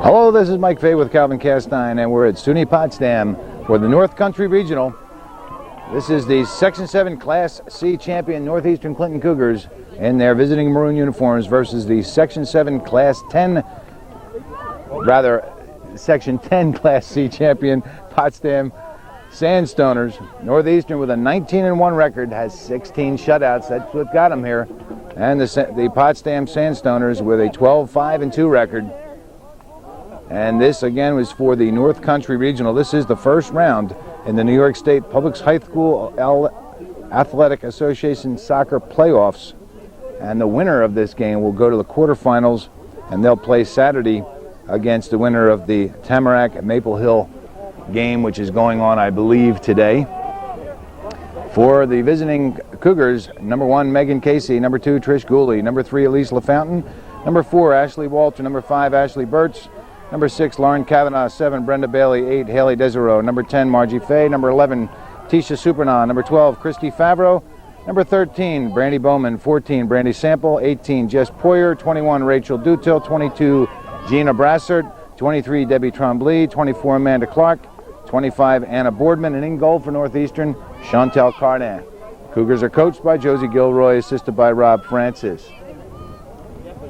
Hello, this is Mike Fay with Calvin Castine, and we're at SUNY Potsdam for the North Country Regional. This is the Section 7 Class C champion Northeastern Clinton Cougars in their visiting maroon uniforms versus the Section 7 Class 10, Section 10 Class C champion Potsdam Sandstoners. Northeastern with a 19-1 record has 16 shutouts. That's what got them here. And the Potsdam Sandstoners with a 12-5-2 record. And this again was for the North Country Regional. This is the first round in the New York State Public High School Athletic Association Soccer Playoffs. And the winner of this game will go to the quarterfinals, and they'll play Saturday against the winner of the Tamarack Maple Hill game, which is going on, I believe, today. For the visiting Cougars, number 1, Megan Casey, number 2, Trish Gooley, number 3, Elise LaFountain, number 4, Ashley Walter, number 5, Ashley Burtz, number 6, Lauren Kavanaugh, 7, Brenda Bailey, 8, Haley Desereau, number 10, Margie Fay, number 11, Tisha Supernaw, number 12, Christy Favreau, number 13, Brandy Bowman, 14, Brandy Sample, 18, Jess Poyer, 21, Rachel Dutil, 22, Gina Brassard, 23, Debbie Trombley, 24, Amanda Clark, 25, Anna Boardman, and in goal for Northeastern, Chantel Cardin. Cougars are coached by Josie Gilroy, assisted by Rob Francis.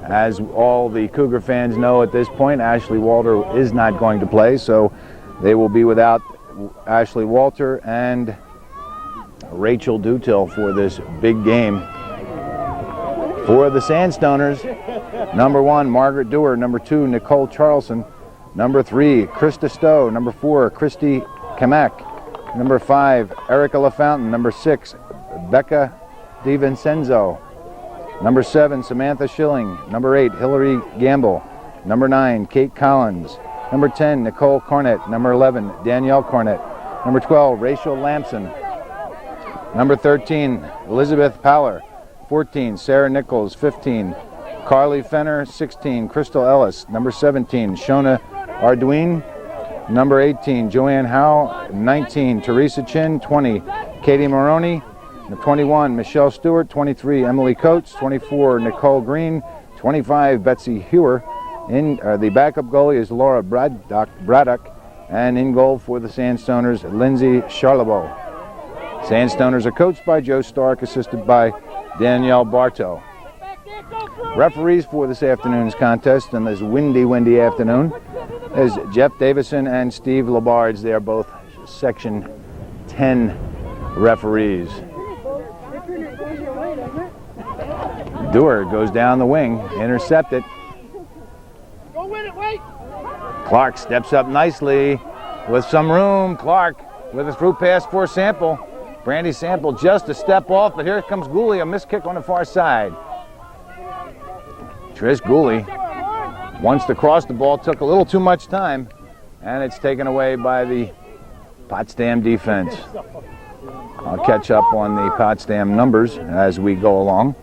As all the Cougar fans know at this point, Ashley Walter is not going to play, so they will be without Ashley Walter and Rachel Dutil for this big game. For the Sandstoners, number 1, Margaret Dewar, number 2, Nicole Charlson, number 3, Krista Stowe, number 4, Christy Kamak, number 5, Erica LaFountain, number 6, Becca DiVincenzo, number 7, Samantha Schilling, number 8, Hillary Gamble, number 9, Kate Collins, number 10, Nicole Cornett, number 11, Danielle Cornett, number 12, Rachel Lamson, number 13, Elizabeth Power, 14, Sarah Nichols, 15, Carly Fenner, 16, Crystal Ellis, number 17, Shona Arduin, number 18, Joanne Howe, 19, Teresa Chin, 20, Katie Maroney, 21, Michelle Stewart, 23, Emily Coates, 24, Nicole Green, 25, Betsy Hewer. The backup goalie is Laura Braddock, and in goal for the Sandstoners, Lindsay Charlebois. Sandstoners are coached by Joe Stark, assisted by Danielle Bartow. Referees for this afternoon's contest, and this windy afternoon, is Jeff Davison and Steve Labards. They are both Section 10 referees. Dewar goes down the wing, intercepted. Clark steps up nicely with some room. Clark with a through pass for Sample. Brandy Sample just a step off, but here comes Gooley, a missed kick on the far side. Trish Gooley wants to cross the ball, took a little too much time, and it's taken away by the Potsdam defense. I'll catch up on the Potsdam numbers as we go along.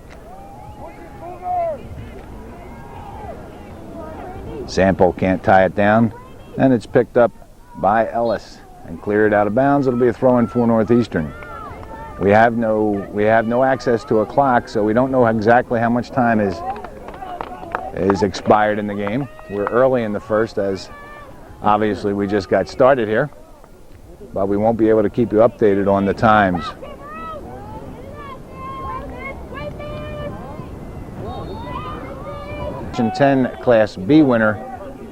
Sample can't tie it down, and it's picked up by Ellis and cleared out of bounds. It'll be a throw-in for Northeastern. We have no access to a clock, so we don't know exactly how much time is expired in the game. We're early in the first, as obviously we just got started here, but we won't be able to keep you updated on the times. Section 10 Class B winner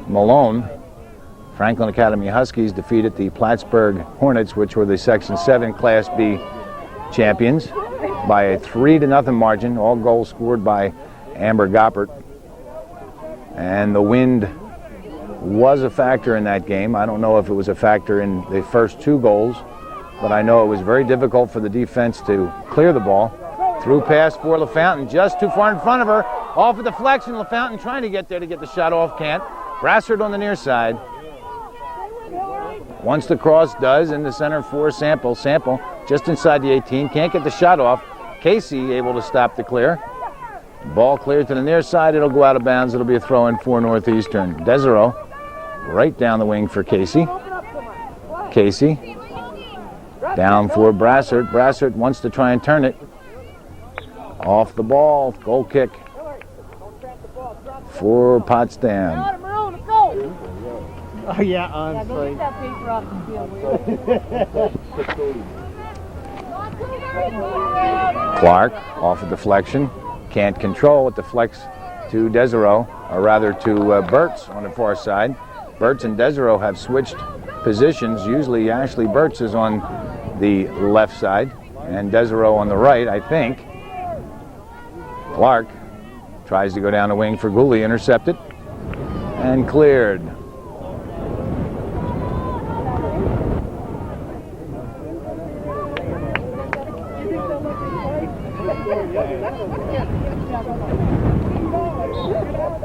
Malone, Franklin Academy Huskies defeated the Plattsburgh Hornets, which were the Section 7 Class B champions, by a 3-0 margin. All goals scored by Amber Goppert. And the wind was a factor in that game. I don't know if it was a factor in the first 2 goals, but I know it was very difficult for the defense to clear the ball. Through pass for LaFountain, just too far in front of her. Off of deflection, LaFountain trying to get there to get the shot off, can't. Brassard on the near side. Once the cross does, in the center for Sample. Sample just inside the 18, can't get the shot off. Casey able to stop the clear. Ball cleared to the near side, it'll go out of bounds. It'll be a throw-in for Northeastern. Desereau right down the wing for Casey. Casey down for Brassard. Brassard wants to try and turn it. Off the ball, goal kick for Potsdam. Oh yeah, honestly. Clark off a deflection. Can't control it. Deflects to Desereau, or rather to Burtz on the far side. Burtz and Desereau have switched positions. Usually Ashley Burtz is on the left side and Desereau on the right, I think. Clark tries to go down the wing for Gooley, intercepted and cleared.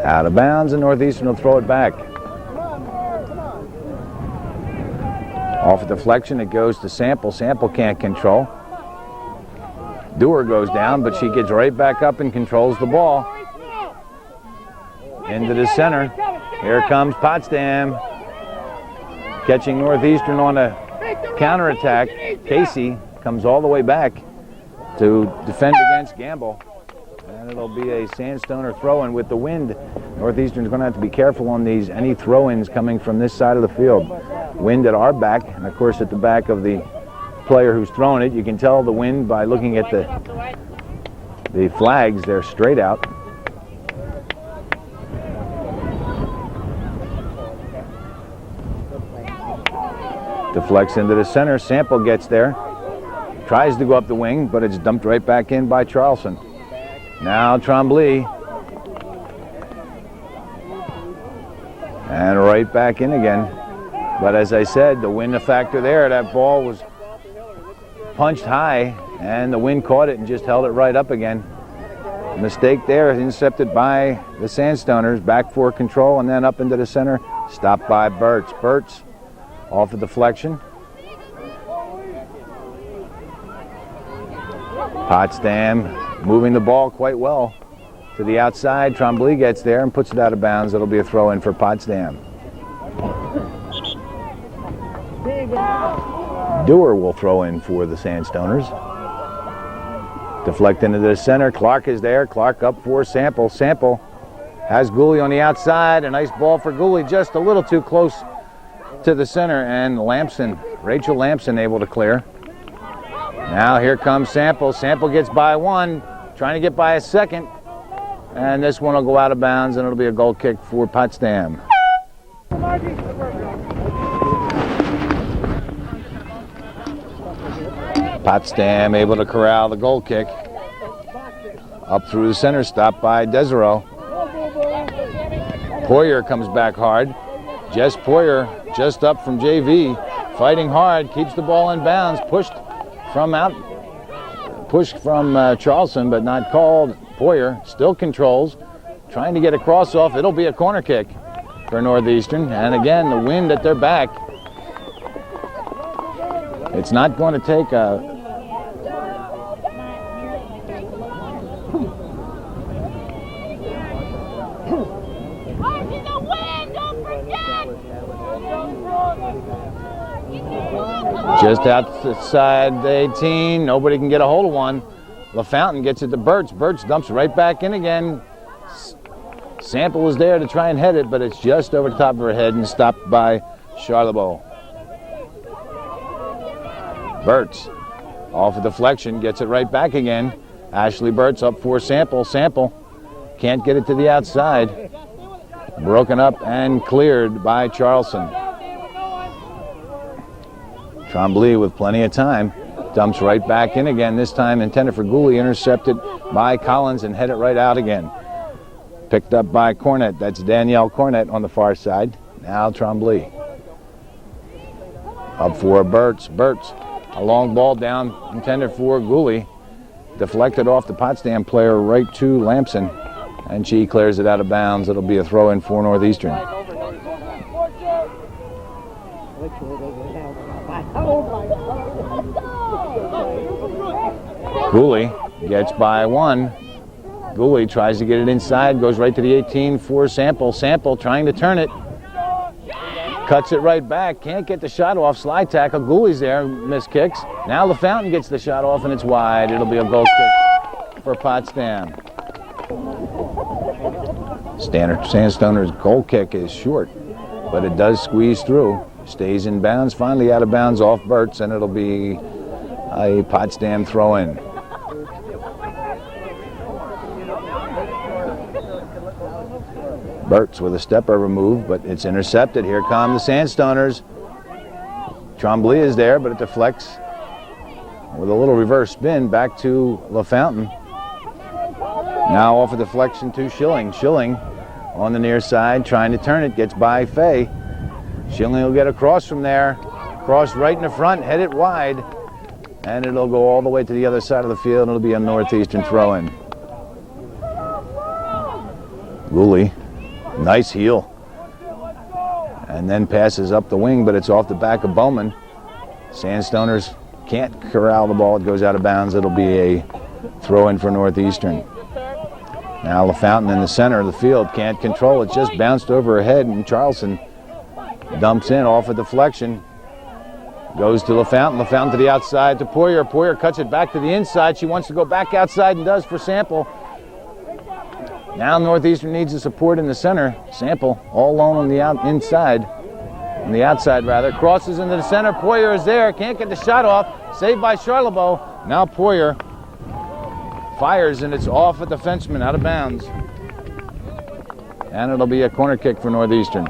Out of bounds, and Northeastern will throw it back. Off a deflection, it goes to Sample. Sample can't control. Dewar goes down, but she gets right back up and controls the ball. Into the center. Here comes Potsdam. Catching Northeastern on a counterattack. Casey comes all the way back to defend against Gamble. And it'll be a Sandstoner throw-in with the wind. Northeastern's going to have to be careful on these, any throw-ins coming from this side of the field. Wind at our back, and of course at the back of the player who's throwing it. You can tell the wind by looking at the flags. They're straight out. Deflects into the center. Sample gets there. Tries to go up the wing, but it's dumped right back in by Charleston. Now Trombley. And right back in again. But as I said, the wind factor there, that ball was punched high, and the wind caught it and just held it right up again. Mistake there, intercepted by the Sandstoners, back for control, and then up into the center, stopped by Burtz. Burtz off a deflection. Potsdam moving the ball quite well to the outside. Trombley gets there and puts it out of bounds. It'll be a throw-in for Potsdam. Dewar will throw in for the Sandstoners. Deflect into the center. Clark is there. Clark up for Sample. Sample has Gooley on the outside. A nice ball for Gooley, just a little too close to the center, and Lampson, Rachel Lampson, able to clear. Now here comes Sample. Sample gets by one, trying to get by a second, and this one will go out of bounds, and it'll be a goal kick for Potsdam. Potsdam able to corral the goal kick. Up through the center, stopped by Desereau. Poyer comes back hard. Jess Poyer, just up from JV, fighting hard, keeps the ball in bounds, pushed from Charleston, but not called. Poyer still controls, trying to get a cross off. It'll be a corner kick for Northeastern, and again, the wind at their back. It's not going to take a just outside the 18, nobody can get a hold of one. LaFountain gets it to Burtz. Burtz dumps right back in again. Sample was there to try and head it, but it's just over the top of her head and stopped by Charlebois. Burtz off a deflection, gets it right back again. Ashley Burtz up for Sample. Sample can't get it to the outside. Broken up and cleared by Charleston. Trombley with plenty of time. Dumps right back in again, this time intended for Gooley, intercepted by Collins and headed right out again. Picked up by Cornett. That's Danielle Cornett on the far side. Now Trombley. Up for Burtz. Burtz, a long ball down, intended for Gooley. Deflected off the Potsdam player right to Lampson, and she clears it out of bounds. It'll be a throw-in for Northeastern. Gooley gets by one. Gooley tries to get it inside, goes right to the 18 for Sample. Sample trying to turn it. Cuts it right back, can't get the shot off. Slide tackle, Gooley's there, missed kicks. Now LaFountain gets the shot off and it's wide. It'll be a goal kick for Potsdam. Sandstoner's goal kick is short, but it does squeeze through. Stays in bounds, finally out of bounds off Burt's, and it'll be a Potsdam throw-in. Burt's with a step-over move, but it's intercepted. Here come the Sandstoners. Trombley is there, but it deflects with a little reverse spin back to LaFountain. Now off a deflection to Schilling. Schilling on the near side, trying to turn it, gets by Fay. Schilling will get across from there, cross right in the front, head it wide, and it'll go all the way to the other side of the field, and it'll be a Northeastern throw-in. Gooley, nice heel, and then passes up the wing, but it's off the back of Bowman. Sandstoners can't corral the ball, it goes out of bounds. It'll be a throw-in for Northeastern. Now LaFountain in the center of the field can't control it, just bounced over her head, and Charleston dumps in off a deflection. Goes to LaFountain. LaFountain to the outside to Poyer. Poyer cuts it back to the inside. She wants to go back outside and does for Sample. Now Northeastern needs the support in the center. Sample all alone on the outside. Crosses into the center. Poyer is there. Can't get the shot off. Saved by Charlebois. Now Poyer fires, and it's off a defenseman out of bounds. And it'll be a corner kick for Northeastern.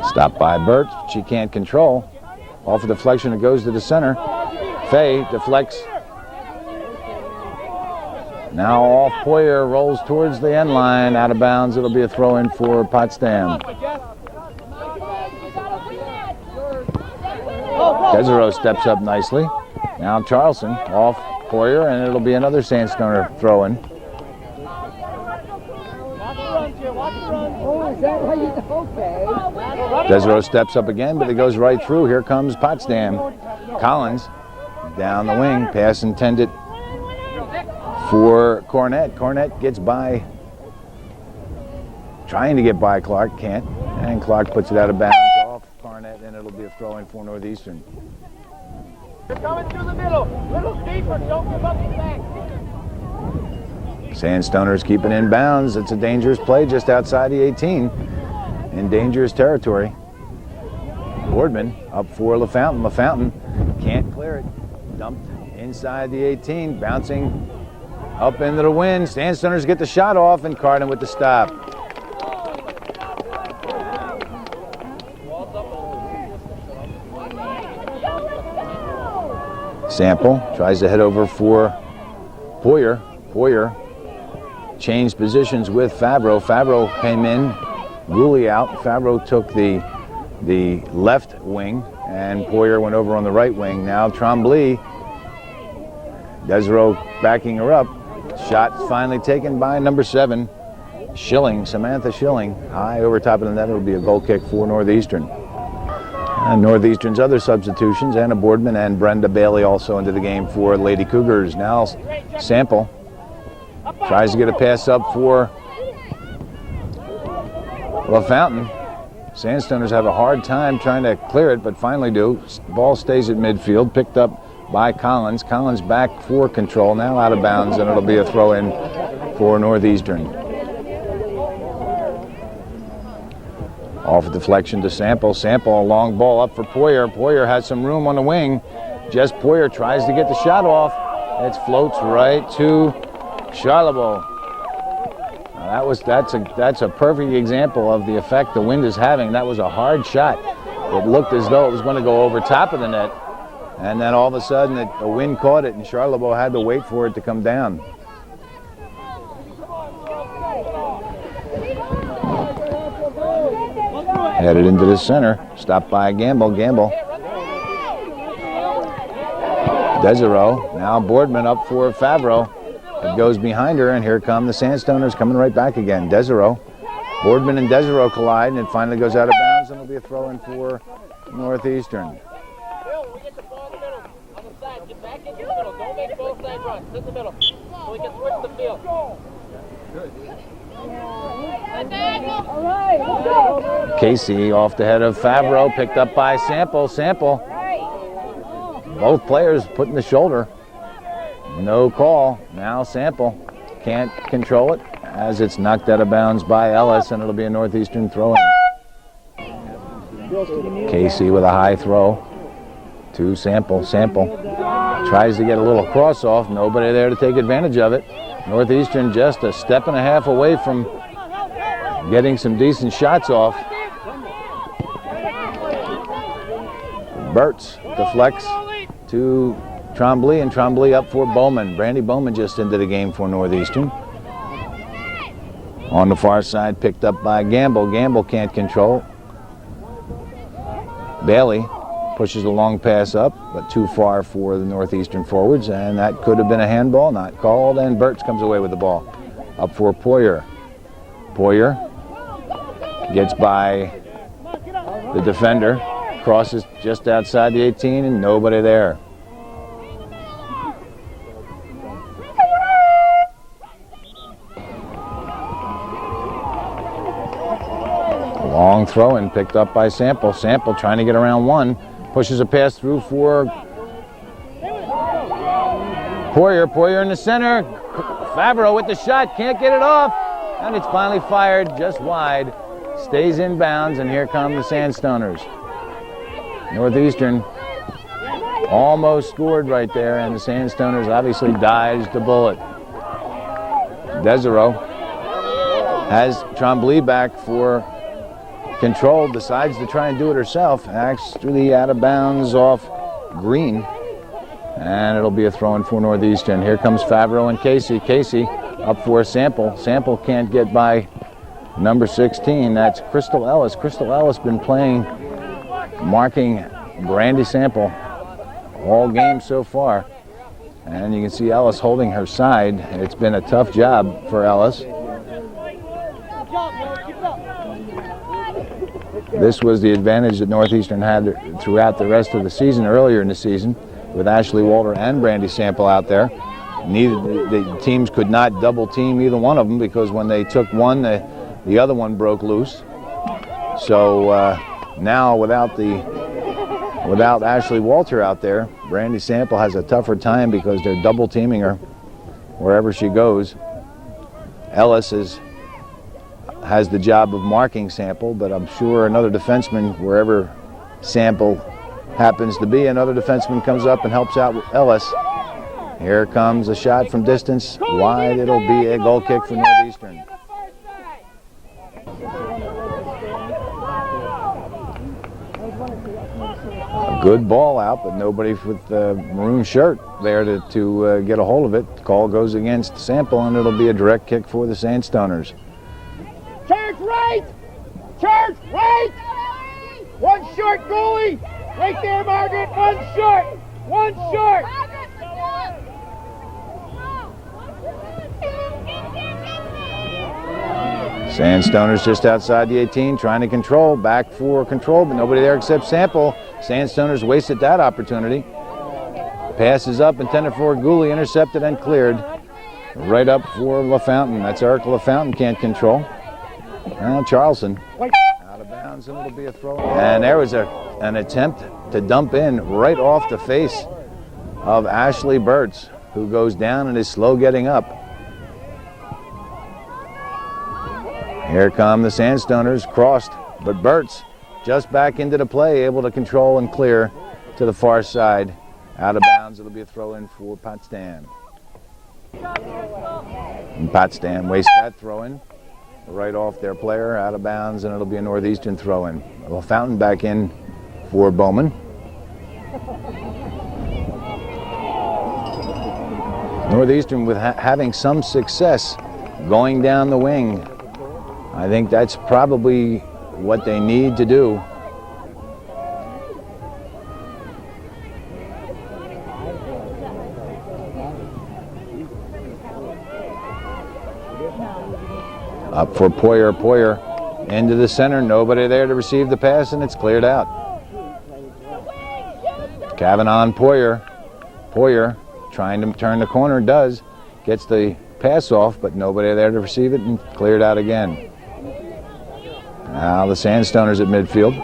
Stopped by Burt, she can't control. Off a deflection, it goes to the center. Fay deflects. Now off Poyer, rolls towards the end line, out of bounds. It'll be a throw-in for Potsdam. Desereau steps up nicely. Now Charleston off Poyer, and it'll be another Sandstoner throw-in. Desereau steps up again, but it goes right through. Here comes Potsdam. Collins down the wing. Pass intended for Cornett. Cornett gets by, trying to get by Clark, can't. And Clark puts it out of bounds off Cornett, and it'll be a throw-in for Northeastern. You're coming through the middle. Little deeper. Don't give up the back. Sandstoners keep it in bounds. It's a dangerous play just outside the 18 in dangerous territory. Boardman up for LaFountain. LaFountain can't clear it. Dumped inside the 18, bouncing up into the wind. Sandstoners get the shot off, and Cardin with the stop. Sample tries to head over for Poyer. Poyer changed positions with Favreau. Favreau came in, Gooley out. Favreau took the left wing, and Poyer went over on the right wing. Now Trombley, Desereau backing her up. Shot finally taken by number 7, Schilling, Samantha Schilling. High over top of the net. It'll be a goal kick for Northeastern. And Northeastern's other substitutions, Anna Boardman and Brenda Bailey also into the game for Lady Cougars. Now Sample tries to get a pass up for LaFountain. Sandstoners have a hard time trying to clear it, but finally do. Ball stays at midfield, picked up by Collins. Collins back for control, now out of bounds, and it'll be a throw-in for Northeastern. Off a deflection to Sample. Sample, a long ball up for Poyer. Poyer has some room on the wing. Jess Poyer tries to get the shot off. It floats right to Charlebois. That's a perfect example of the effect the wind is having. That was a hard shot. It looked as though it was going to go over top of the net, and then all of a sudden the wind caught it, and Charlebois had to wait for it to come down. Headed into the center, stopped by Gamble. Desereau, now Boardman up for Favreau. It goes behind her, and here come the Sandstoners coming right back again. Desereau, Boardman and Desereau collide, and it finally goes out of bounds, and it'll be a throw-in for Northeastern. Bill, we get the ball in the middle, on the side. Get back into the middle. Don't make both sides run. Sit in the middle, so we can switch the field. Casey off the head of Favreau, picked up by Sample. Sample. Both players putting the shoulder. No call. Now Sample can't control it as it's knocked out of bounds by Ellis, and it'll be a Northeastern throw-in. Casey with a high throw to Sample. Sample tries to get a little cross off. Nobody there to take advantage of it. Northeastern just a step and a half away from getting some decent shots off. Burtz deflects to Trombley, and Trombley up for Bowman. Brandy Bowman just into the game for Northeastern. On the far side, picked up by Gamble. Gamble can't control. Bailey pushes a long pass up, but too far for the Northeastern forwards, and that could have been a handball, not called, and Burtz comes away with the ball. Up for Poyer. Poyer gets by the defender, crosses just outside the 18, and nobody there. Long throw and picked up by Sample. Sample trying to get around one. Pushes a pass through for Poyer. Poyer in the center. Favreau with the shot. Can't get it off. And it's finally fired just wide. Stays in bounds, and here come the Sandstoners. Northeastern almost scored right there, and the Sandstoners obviously dodged the bullet. Desereau has Trombley back for control, decides to try and do it herself, actually out of bounds off Green, and it'll be a throw-in for Northeastern. Here comes Favreau and Casey. Casey up for a Sample. Sample can't get by number 16. That's Crystal Ellis. Crystal Ellis been playing, marking Brandy Sample all game so far, and you can see Ellis holding her side. It's been a tough job for Ellis. This was the advantage that Northeastern had throughout the rest of the season, earlier in the season, with Ashley Walter and Brandy Sample out there. The teams could not double team either one of them, because when they took one, the other one broke loose. So now without Ashley Walter out there, Brandy Sample has a tougher time because they're double teaming her wherever she goes. Ellis has the job of marking Sample, but I'm sure another defenseman, wherever Sample happens to be, another defenseman comes up and helps out with Ellis. Here comes a shot from distance, wide. It'll be a goal kick for Northeastern. A good ball out, but nobody with the maroon shirt there to get a hold of it. The call goes against Sample, and it'll be a direct kick for the Sandstoners. Church right! Church right! One short, goalie! Right there, Margaret! One short! One short! Sandstoners just outside the 18, trying to control, back for control, but nobody there except Sample. Sandstoners wasted that opportunity. Passes up, intended for Gooley, intercepted and cleared. Right up for LaFountain. That's Eric LaFountain, can't control. Now Charleston out of bounds, and it'll be a throw. And there was an attempt to dump in right off the face of Ashley Burtz, who goes down and is slow getting up. Here come the Sandstoners, crossed, but Burtz just back into the play, able to control and clear to the far side. Out of bounds, it'll be a throw in for Potsdam. And Potsdam wastes that throw in. Right off their player, out of bounds, and it'll be a Northeastern throw-in. Well, Fountain back in for Bowman. Northeastern with having some success going down the wing. I think that's probably what they need to do. Up for Poyer. Poyer into the center. Nobody there to receive the pass, and it's cleared out. Kavanaugh and Poyer. Poyer trying to turn the corner, does. Gets the pass off, but nobody there to receive it, and cleared out again. Now the Sandstoners at midfield.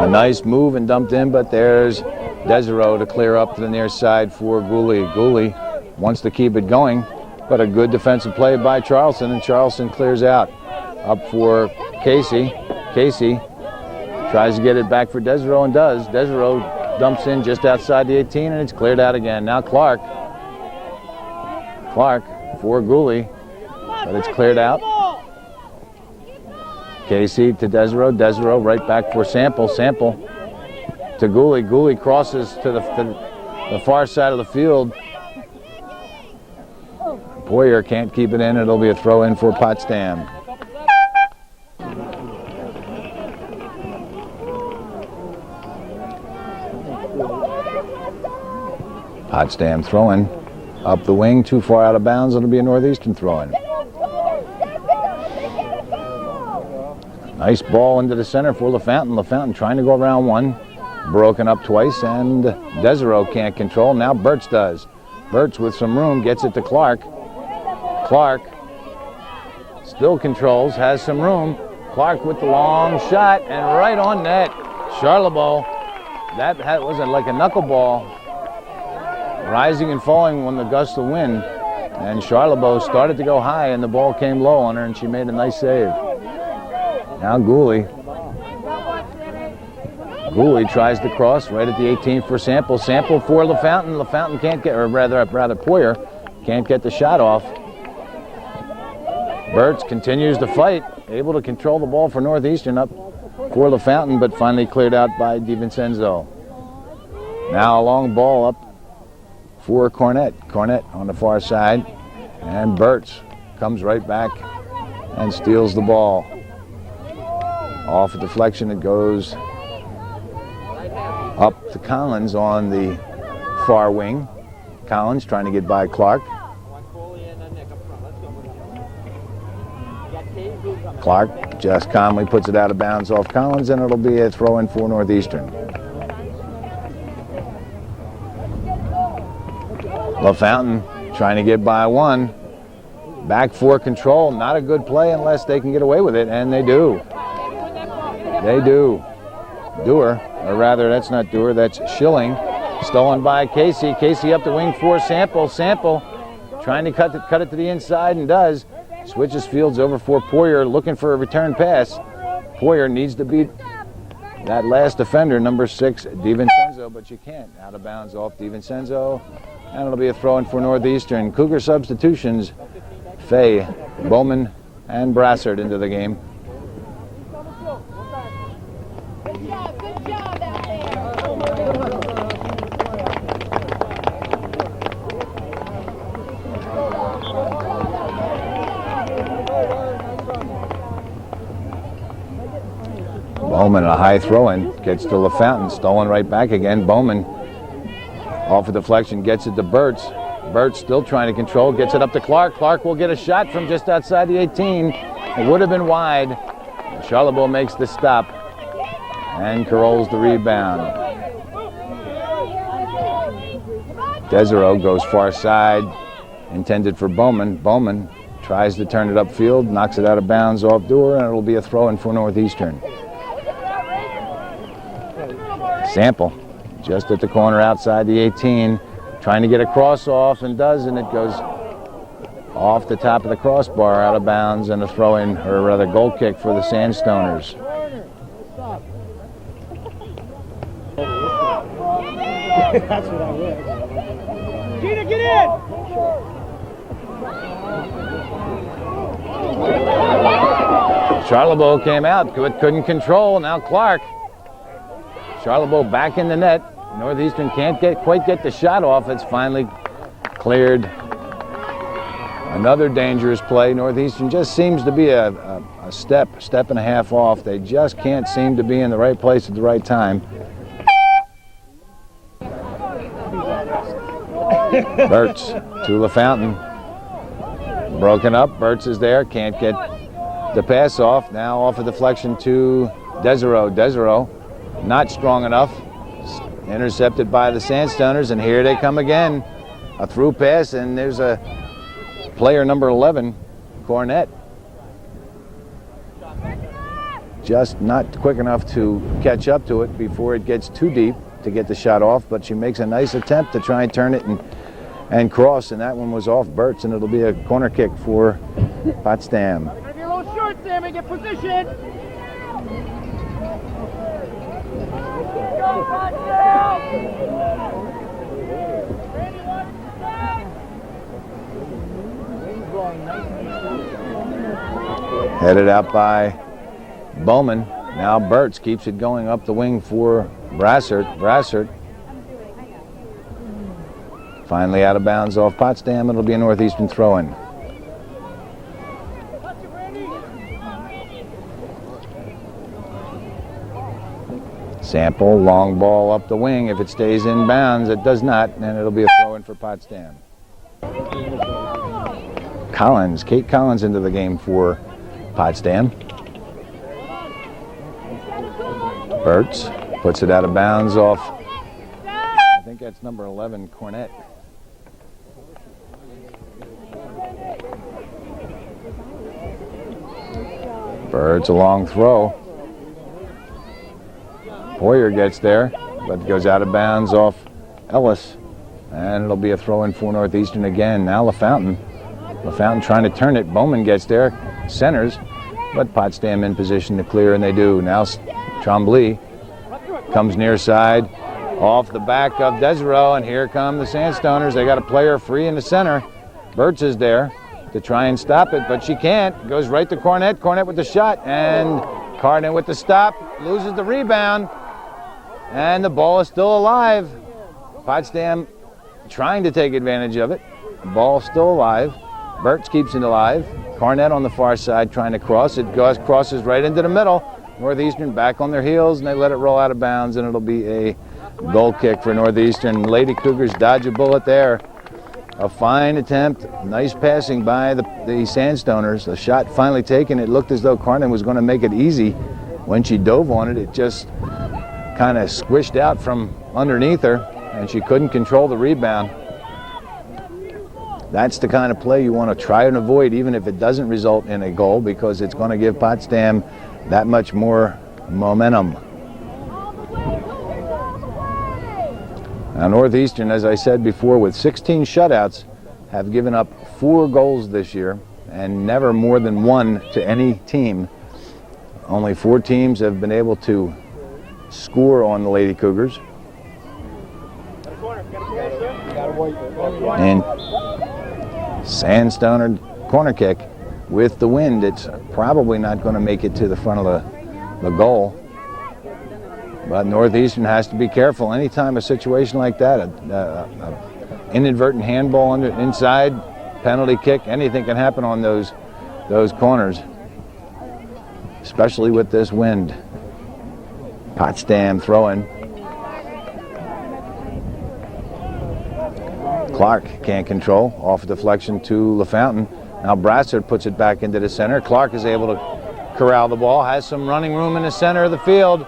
A nice move and dumped in, but there's Desiro to clear up to the near side for Gooley. Gooley wants to keep it going, but a good defensive play by Charleston, and Charleston clears out. Up for Casey. Casey tries to get it back for Desiro and does. Desiro dumps in just outside the 18, and it's cleared out again. Now Clark. Clark for Gooley, but it's cleared out. Casey to Desiro. Desiro right back for Sample. Sample to Gooley. Gooley crosses to the far side of the field. Poyer can't keep it in. It'll be a throw in for Potsdam. Potsdam throwing up the wing, too far out of bounds. It'll be a Northeastern throw-in. Nice ball into the center for LaFountain. LaFountain trying to go around one. Broken up twice, and Desiro can't control. Now Burtz does. Burtz with some room gets it to Clark. Clark still controls, has some room. Clark with the long shot, and right on net. Charlebois. That wasn't like a knuckleball. Rising and falling when the gust of wind. And Charlebois started to go high, and the ball came low on her, and she made a nice save. Now Gooley. Gooley tries to cross right at the 18 for Sample. Sample for LaFountain. LaFountain can't get, or rather Poyer can't get the shot off. Burtz continues to fight, able to control the ball for Northeastern up for LaFountain, but finally cleared out by DiVincenzo. Now a long ball up for Cornett. Cornett on the far side, and Burtz comes right back and steals the ball. Off a deflection, it goes up to Collins on the far wing. Collins trying to get by Clark. Clark just calmly puts it out of bounds off Collins, and it'll be a throw-in for Northeastern. LaFountain trying to get by one. Back for control. Not a good play unless they can get away with it, and they do. They do. Dewar, or rather, that's not Dewar, that's Schilling. Stolen by Casey. Casey up the wing for Sample. Sample trying to cut it to the inside, and does. Switches fields over for Poyer, looking for a return pass. Poyer needs to beat that last defender, number 6, DiVincenzo, but you can't. Out of bounds off DiVincenzo, and it'll be a throw-in for Northeastern. Cougar substitutions, Fay, Bowman, and Brassard into the game. Good job out there. Bowman, a high throw-in, gets to LaFountain, stolen right back again. Bowman, off a deflection, gets it to Burtz. Burtz still trying to control, gets it up to Clark. Clark will get a shot from just outside the 18. It would have been wide. Charlebois makes the stop, and Carol's the rebound. Desiro goes far side, intended for Bowman. Bowman tries to turn it upfield, knocks it out of bounds off Dewar, and it'll be a throw-in for Northeastern. Sample, just at the corner outside the 18, trying to get a cross off, and does, and it goes off the top of the crossbar, out of bounds, and a throw-in, or rather goal kick for the Sandstoners. That's what I wish. Gina, get in! Charlebois came out, but couldn't control. Now Clark. Charlebois back in the net. Northeastern can't quite get the shot off. It's finally cleared. Another dangerous play. Northeastern just seems to be a step and a half off. They just can't seem to be in the right place at the right time. Burtz to LaFountain. Broken up. Burtz is there. Can't get the pass off. Now off a deflection to Desiro. Desiro not strong enough. Intercepted by the Sandstoners, and here they come again. a through pass, and there's a player number 11, Cornett. Just not quick enough to catch up to it before it gets too deep to get the shot off, but she makes a nice attempt to try and turn it and cross, and that one was off Burt's, and it'll be a corner kick for Potsdam. You're gonna be a little short, Sammy. Get position. Go, Potsdam! Headed out by Bowman. Now Burt's keeps it going up the wing for Brassert. Brassert finally out of bounds off Potsdam. It'll be a Northeastern throw-in. Sample, long ball up the wing. If it stays in bounds, it does not, and it'll be a throw-in for Potsdam. Collins, Kate Collins into the game for Potsdam. Burt's puts it out of bounds off, I think that's number 11, Cornett. Burt's a long throw. Poyer gets there, but goes out of bounds off Ellis. And it'll be a throw-in for Northeastern again. Now LaFountain trying to turn it. Bowman gets there, centers, but Potsdam in position to clear, and they do. Now Trombley comes near side, off the back of Desereau, and here come the Sandstoners. They got a player free in the center. Burt's is there to try and stop it, but she can't. Goes right to Cornett. Cornett with the shot, and Cornett with the stop. Loses the rebound, and the ball is still alive. Potsdam trying to take advantage of it. The ball still alive. Burt's keeps it alive. Cornett on the far side trying to cross. It crosses right into the middle. Northeastern back on their heels, and they let it roll out of bounds, and it'll be a goal kick for Northeastern. Lady Cougars dodge a bullet there. A fine attempt, nice passing by the Sandstoners. The shot finally taken. It looked as though Cornett was going to make it easy. When she dove on it, it just kind of squished out from underneath her, and she couldn't control the rebound. That's the kind of play you want to try and avoid, even if it doesn't result in a goal, because it's going to give Potsdam that much more momentum. Now Northeastern, as I said before, with 16 shutouts, have given up 4 goals this year, and never more than 1 to any team. Only 4 teams have been able to score on the Lady Cougars. And Sandstoner corner kick with the wind. It's probably not going to make it to the front of the goal. But Northeastern has to be careful. Anytime a situation like that, a inadvertent handball inside, penalty kick, anything can happen on those corners, especially with this wind. Potsdam throwing. Clark can't control. Off deflection to LaFountain. Now Brassard puts it back into the center. Clark is able to corral the ball. Has some running room in the center of the field.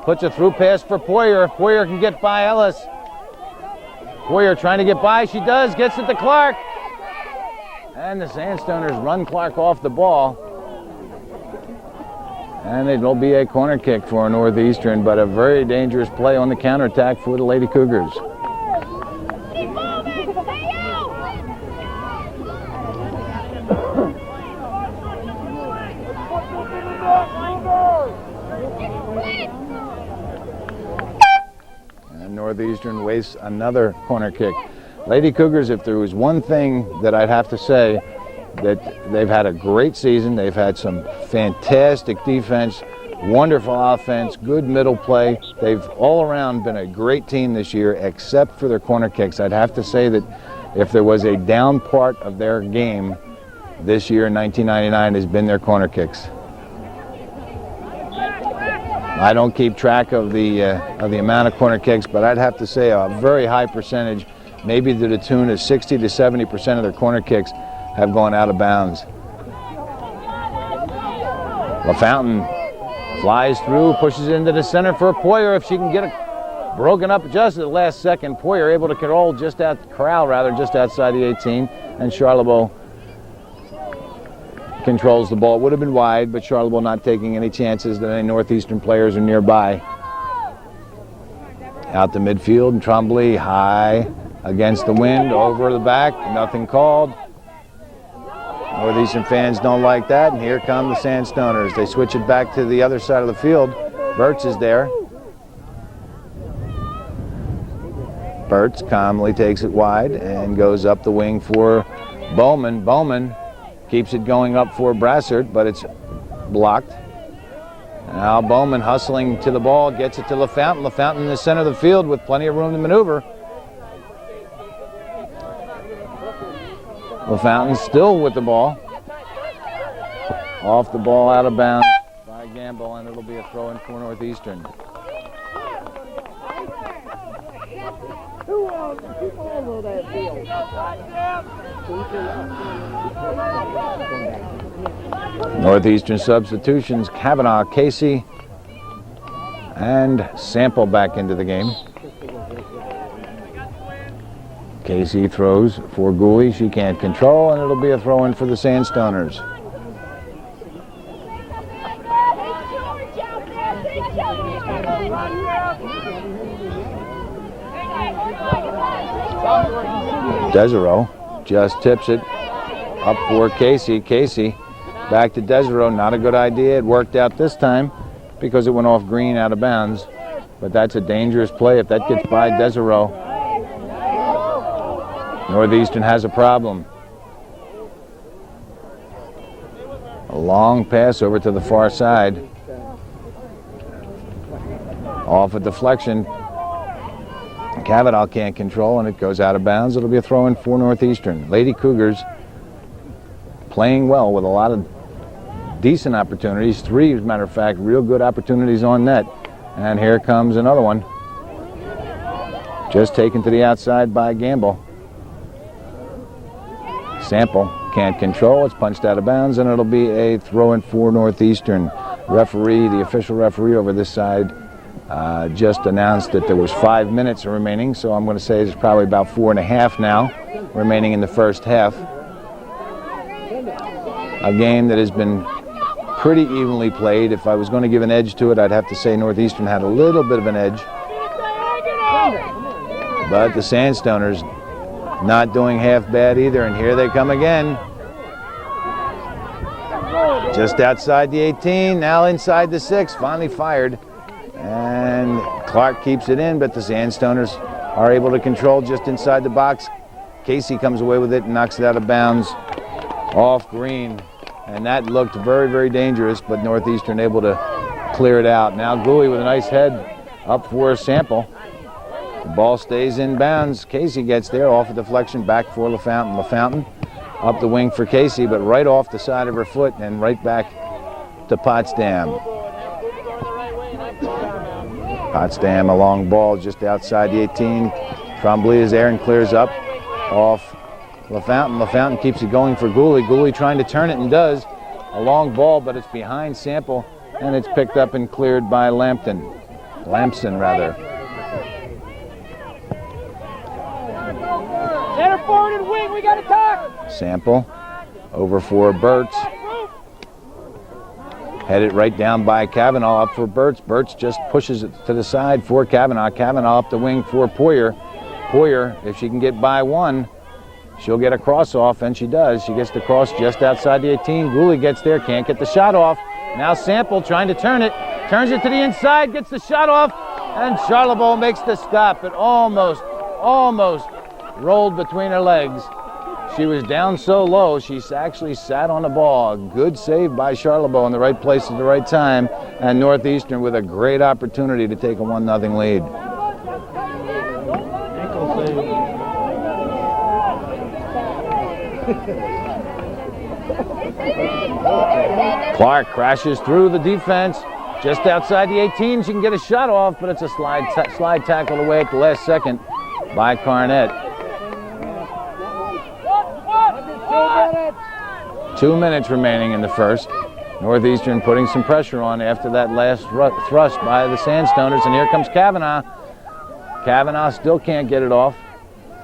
Puts a through pass for Poyer. Poyer can get by Ellis. Poyer trying to get by. She does. Gets it to Clark. And the Sandstoners run Clark off the ball. And it'll be a corner kick for Northeastern, but a very dangerous play on the counterattack for the Lady Cougars. And Northeastern wastes another corner kick. Lady Cougars, if there was one thing that I'd have to say, that they've had a great season. They've had some fantastic defense, wonderful offense, good middle play. They've all around been a great team this year, except for their corner kicks. I'd have to say that if there was a down part of their game this year in 1999, has been their corner kicks. I don't keep track of the amount of corner kicks, but I'd have to say a very high percentage, maybe to the tune of 60 to 70% of their corner kicks have gone out of bounds. LaFountain flies through, pushes into the center for Poyer. If she can get broken up just at the last second. Poyer able to corral just outside the 18, and Charlebois controls the ball. It would have been wide, but Charlebois not taking any chances that any Northeastern players are nearby. Out to midfield, and Tremblay high against the wind, over the back, nothing called. Northeastern fans don't like that, and here come the Sandstoners. They switch it back to the other side of the field. Burtz is there. Burtz calmly takes it wide and goes up the wing for Bowman. Bowman keeps it going up for Brassert, but it's blocked. Now Bowman hustling to the ball, gets it to LaFountain. LaFountain in the center of the field with plenty of room to maneuver. LaFountain still with the ball. Off the ball, out of bounds by Gamble, and it'll be a throw-in for Northeastern. Northeastern substitutions: Kavanaugh, Casey, and Sample back into the game. Casey throws for Gooley. She can't control, and it'll be a throw-in for the Sandstoners. Desereau just tips it up for Casey. Casey back to Desereau. Not a good idea. It worked out this time because it went off green out of bounds. But that's a dangerous play if that gets by Desereau. Northeastern has a problem. A long pass over to the far side. Off a deflection. Kavanaugh can't control, and it goes out of bounds. It'll be a throw-in for Northeastern. Lady Cougars playing well with a lot of decent opportunities. 3, as a matter of fact, real good opportunities on net. And here comes another one. Just taken to the outside by Gamble. Sample can't control. It's punched out of bounds, and it'll be a throw-in for Northeastern. Referee, the official referee over this side, just announced that there was 5 minutes remaining, so I'm going to say there's probably about 4.5 now remaining in the first half. A game that has been pretty evenly played. If I was going to give an edge to it, I'd have to say Northeastern had a little bit of an edge. But the Sandstoners not doing half bad either, and here they come again. Just outside the 18, now inside the 6, finally fired. And Clark keeps it in, but the Sandstoners are able to control just inside the box. Casey comes away with it and knocks it out of bounds off green. And that looked very, very dangerous, but Northeastern able to clear it out. Now Gooley with a nice head up for a Sample. The ball stays in bounds. Casey gets there off a deflection, back for LaFountain. LaFountain up the wing for Casey, but right off the side of her foot and right back to Potsdam. Potsdam, a long ball just outside the 18. Tremblay is there and clears up off LaFountain. LaFountain keeps it going for Gooley. Gooley trying to turn it and does. A long ball, but it's behind Sample, and it's picked up and cleared by Lampson. Center forward and wing, we got to talk. Sample over for Burtz. Headed right down by Kavanaugh, up for Burtz. Burtz just pushes it to the side for Kavanaugh. Kavanaugh up the wing for Poyer. Poyer, if she can get by one, she'll get a cross off, and she does. She gets the cross just outside the 18. Gooley gets there, can't get the shot off. Now Sample trying to turn it. Turns it to the inside, gets the shot off, and Charlebois makes the stop. It almost rolled between her legs. She was down so low, she actually sat on the ball. Good save by Charlebois in the right place at the right time, and Northeastern with a great opportunity to take a 1-0 lead. Clark crashes through the defense just outside the 18. She can get a shot off, but it's a slide tackle away at the last second by Carnett. 2 minutes remaining in the first. Northeastern putting some pressure on after that last thrust by the Sandstoners, and here comes Kavanaugh Kavanaugh still can't get it off,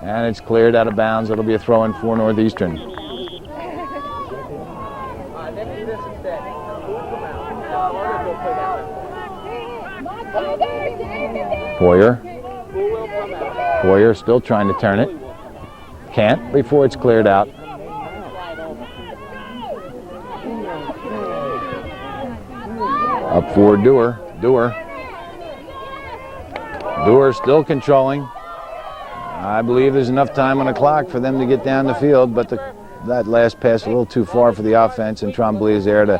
and it's cleared out of bounds. It'll be a throw-in for Northeastern. Poyer still trying to turn it. Can't before it's cleared out. Up for Dewar. Dewar still controlling. I believe there's enough time on the clock for them to get down the field, but that last pass a little too far for the offense, and Trombley is there to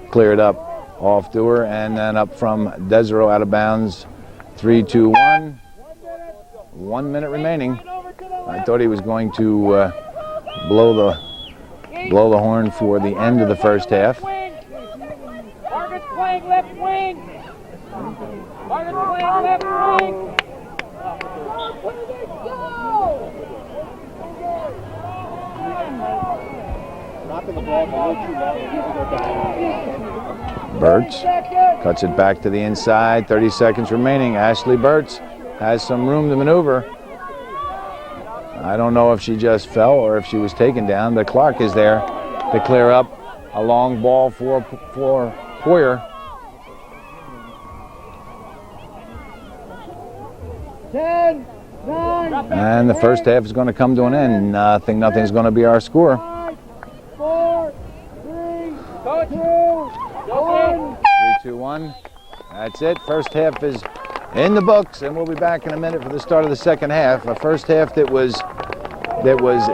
clear it up off Dewar, and then up from Desereau out of bounds. 3-2-1. 1 minute remaining. I thought he was going to blow the horn for the end of the first half. Margaret's playing left wing. Margaret's playing left wing. Burtz cuts it back to the inside. 30 seconds remaining. Ashley Burtz has some room to maneuver. I don't know if she just fell or if she was taken down, but Clark is there to clear up a long ball for Poyer. 10, 9, And the first half is going to come to an end. Nothing's going to be our score. 4, 3, 2, 1. 3-2-1. That's it. First half is in the books, and we'll be back in a minute for the start of the second half. A first half that was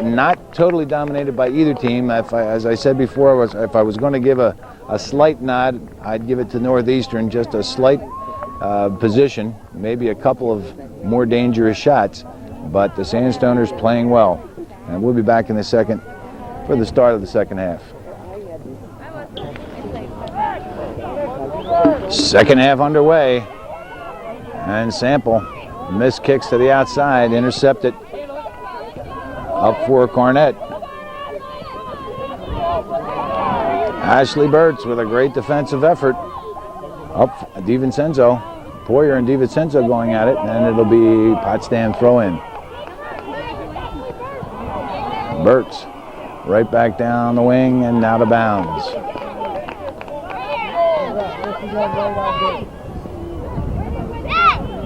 not totally dominated by either team. As I said before, if I was going to give a slight nod, I'd give it to Northeastern, just a slight position, maybe a couple of more dangerous shots, but the Sandstoners playing well. And we'll be back in the second for the start of the second half. Second half underway, and Sample missed kicks to the outside, intercepted up for Cornett. Ashley Burtz with a great defensive effort. Up DiVincenzo, Poyer and DiVincenzo going at it, and it'll be Potsdam throw in. Burtz right back down the wing and out of bounds.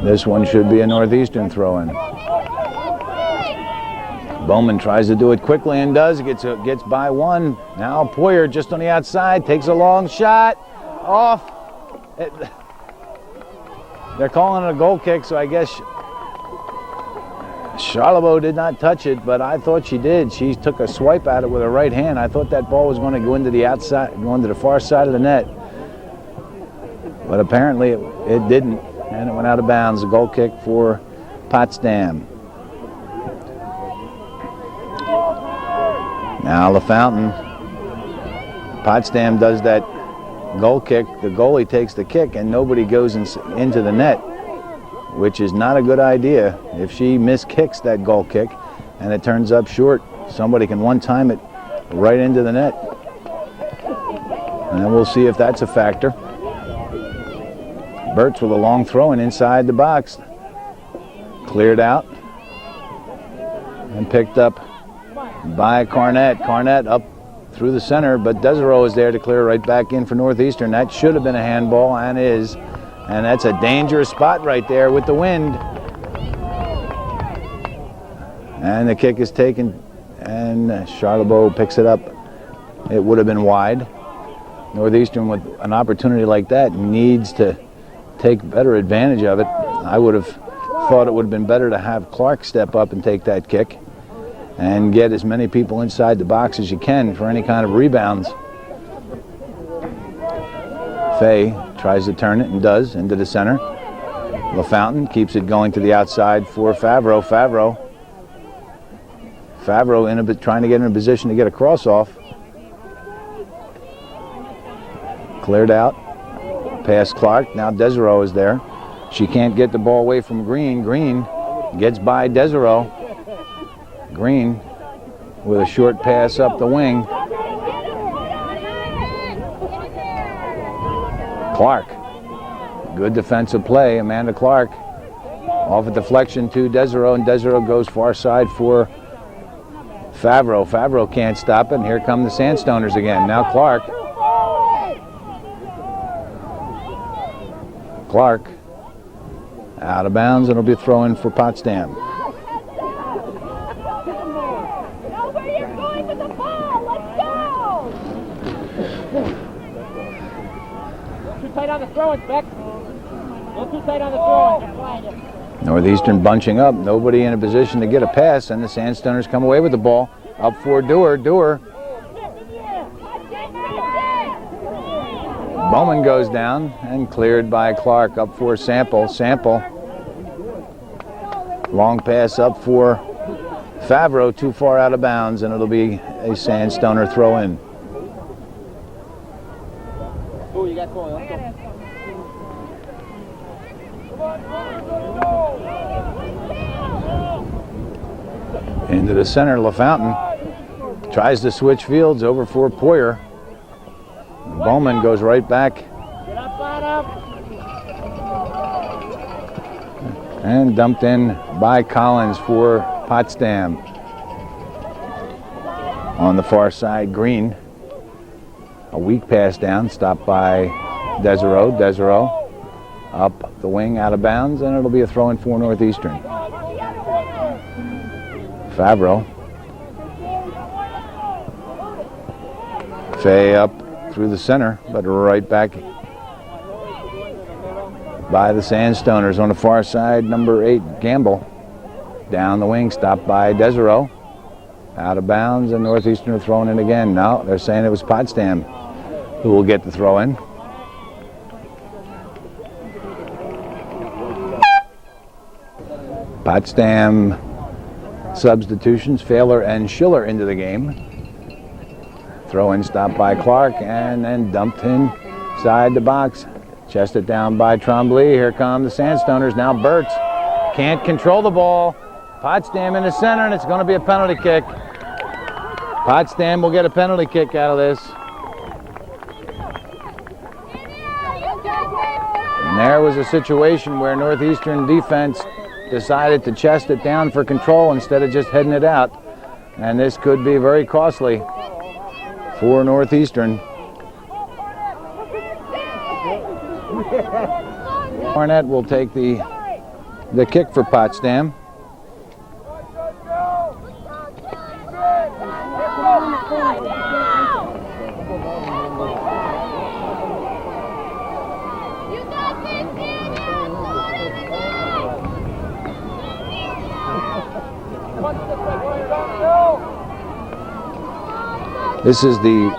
This one should be a Northeastern throw in. Bowman tries to do it quickly and does. Gets by one. Now Poyer just on the outside takes a long shot. Off. They're calling it a goal kick, so I guess Charlebois did not touch it, but I thought she did. She took a swipe at it with her right hand. I thought that ball was going to go into the outside, go into the far side of the net, but apparently it didn't, and it went out of bounds. A goal kick for Potsdam. Now LaFountain. Potsdam does that goal kick. The goalie takes the kick and nobody goes into the net, which is not a good idea. If she miskicks that goal kick and it turns up short, somebody can one-time it right into the net. And we'll see if that's a factor. Burtz with a long throw and inside the box. Cleared out and picked up by Cornett. Cornett up through the center, but Desereau is there to clear right back in for Northeastern. That should have been a handball and is. And that's a dangerous spot right there with the wind. And the kick is taken, and Charlebois picks it up. It would have been wide. Northeastern, with an opportunity like that, needs to take better advantage of it. I would have thought it would have been better to have Clark step up and take that kick and get as many people inside the box as you can for any kind of rebounds. Fay tries to turn it and does into the center. LaFountain keeps it going to the outside for Favreau. Favreau trying to get in a position to get a cross off. Cleared out. Past Clark. Now Desereau is there. She can't get the ball away from Green. Green gets by Desereau. Green with a short pass up the wing. Clark. Good defensive play. Amanda Clark Off a deflection to Desero, and Desero goes far side for Favreau. Favreau can't stop it, and here come the Sandstoners again. Now Clark. Clark out of bounds, and it'll be a throw in for Potsdam. Too tight on the throw-in, Beck. No too tight on the throw-in. Northeastern bunching up, nobody in a position to get a pass, and the Sandstoners come away with the ball. Up for Dewar. Bowman goes down and cleared by Clark. Up for Sample. Long pass up for Favreau, too far out of bounds, and it'll be a Sandstoner throw in. Oh, you got going. Into the center, LaFountain tries to switch fields over for Poyer. Bowman goes right back. Get up, bottom. And dumped in by Collins for Potsdam. On the far side, Green. A weak pass down, stopped by Desero. Desero up the wing, out of bounds, and it'll be a throw in for Northeastern. Favreau. Fay up through the center, but right back by the Sandstoners. On the far side, number 8, Gamble. Down the wing, stopped by Desero. Out of bounds, and Northeastern are throwing in again. No, they're saying it was Potsdam who will get the throw in. Potsdam substitutions, Failer and Schiller into the game. Throw in stopped by Clark, and then dumped inside the box. Chested down by Trombley. Here come the Sandstoners. Now Burtz can't control the ball. Potsdam in the center, and it's going to be a penalty kick. Potsdam will get a penalty kick out of this. And there was a situation where Northeastern defense decided to chest it down for control instead of just heading it out. And this could be very costly for Northeastern. Barnett will take the kick for Potsdam. This is the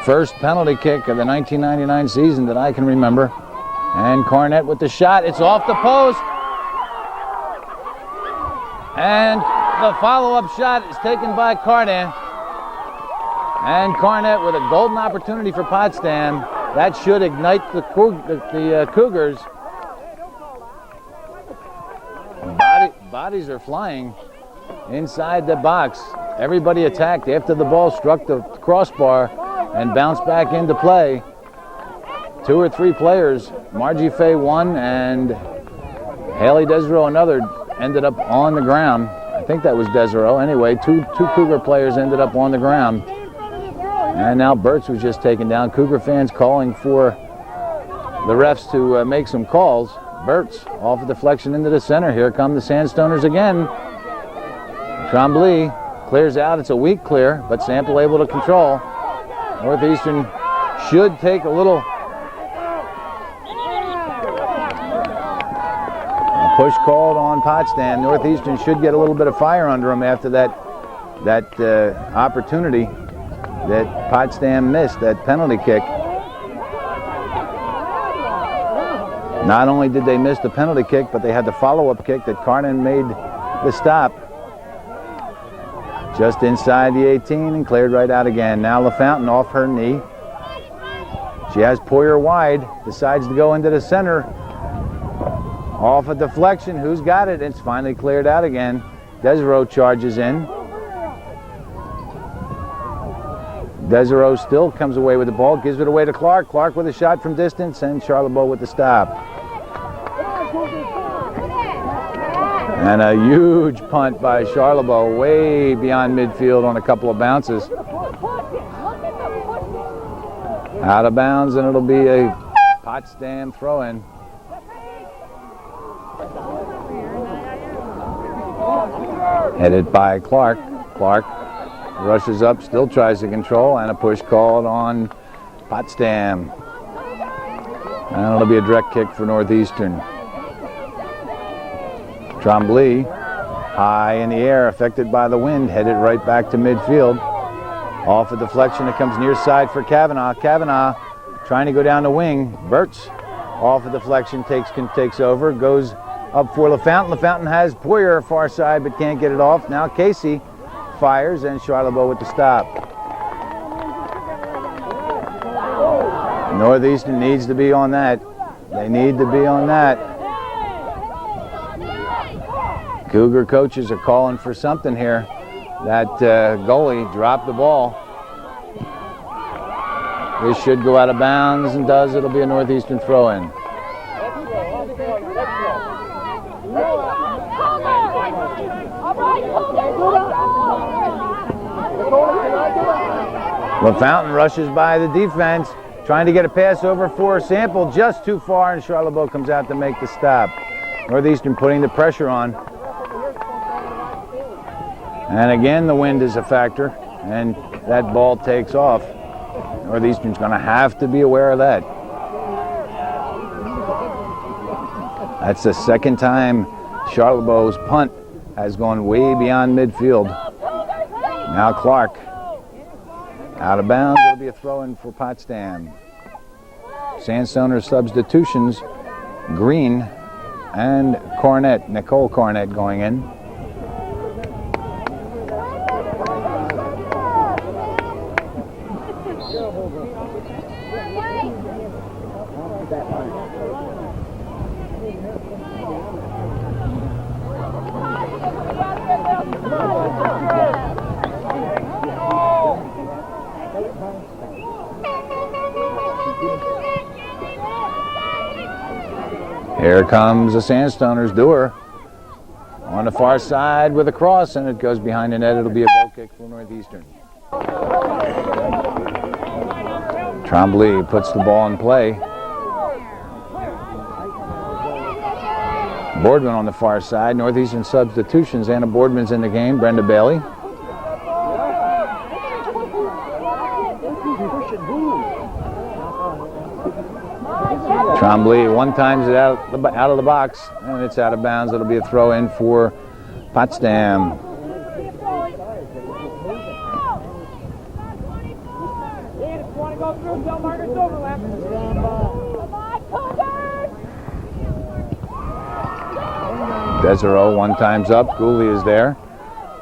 first penalty kick of the 1999 season that I can remember. And Cornett with the shot. It's off the post. And the follow-up shot is taken by Cardan. And Cornett with a golden opportunity for Potsdam. That should ignite the Cougars. Bodies are flying inside the box. Everybody attacked after the ball struck the crossbar and bounced back into play. 2 or 3 players, Margie Fay one and Haley Desero another, ended up on the ground. I think that was Desero. Anyway, two Cougar players ended up on the ground. And now Burtz was just taken down. Cougar fans calling for the refs to make some calls. Burtz off a deflection into the center. Here come the Sandstoners again. Trombley clears out. It's a weak clear, but Sample able to control. Northeastern should take a little push called on Potsdam. Northeastern should get a little bit of fire under them after that opportunity that Potsdam missed, that penalty kick. Not only did they miss the penalty kick, but they had the follow-up kick that Carnan made the stop. Just inside the 18 and cleared right out again. Now LaFountain off her knee. She has Poyer wide, decides to go into the center. Off a deflection, who's got it? It's finally cleared out again. Desero charges in. Desero still comes away with the ball, gives it away to Clark. Clark with a shot from distance, and Charlebois with the stop. And a huge punt by Charlebois, way beyond midfield on a couple of bounces. Out of bounds, and it'll be a Potsdam throw-in. Headed by Clark. Clark rushes up, still tries to control, and a push called on Potsdam. And it'll be a direct kick for Northeastern. Tremblay, high in the air, affected by the wind, headed right back to midfield. Off a deflection, it comes near side for Kavanaugh. Kavanaugh trying to go down the wing. Burtz, off a deflection, takes over, goes up for LaFountain. LaFountain has Poyer far side, but can't get it off. Now Casey fires, and Charlebois with the stop. Northeastern needs to be on that. They need to be on that. Cougar coaches are calling for something here. That goalie dropped the ball. This should go out of bounds, and does. It'll be a Northeastern throw-in. LaFountain rushes by the defense, trying to get a pass over for Sample, just too far, and Charlebois comes out to make the stop. Northeastern putting the pressure on. And again, the wind is a factor, and that ball takes off. Northeastern's going to have to be aware of that. That's the second time Charlebois' punt has gone way beyond midfield. Now Clark. Out of bounds, it'll be a throw-in for Potsdam. Sandstoners substitutions, Green and Cornett, Nicole Cornett going in. Here comes the Sandstoners. Dewar on the far side with a cross, and it goes behind the net. It'll be a goal kick for Northeastern. Tremblay puts the ball in play. Boardman on the far side. Northeastern substitutions. Anna Boardman's in the game. Brenda Bailey. Tremblay one times it out of the box, and it's out of bounds. It'll be a throw in for Potsdam. Desero one time's up. Gooley is there.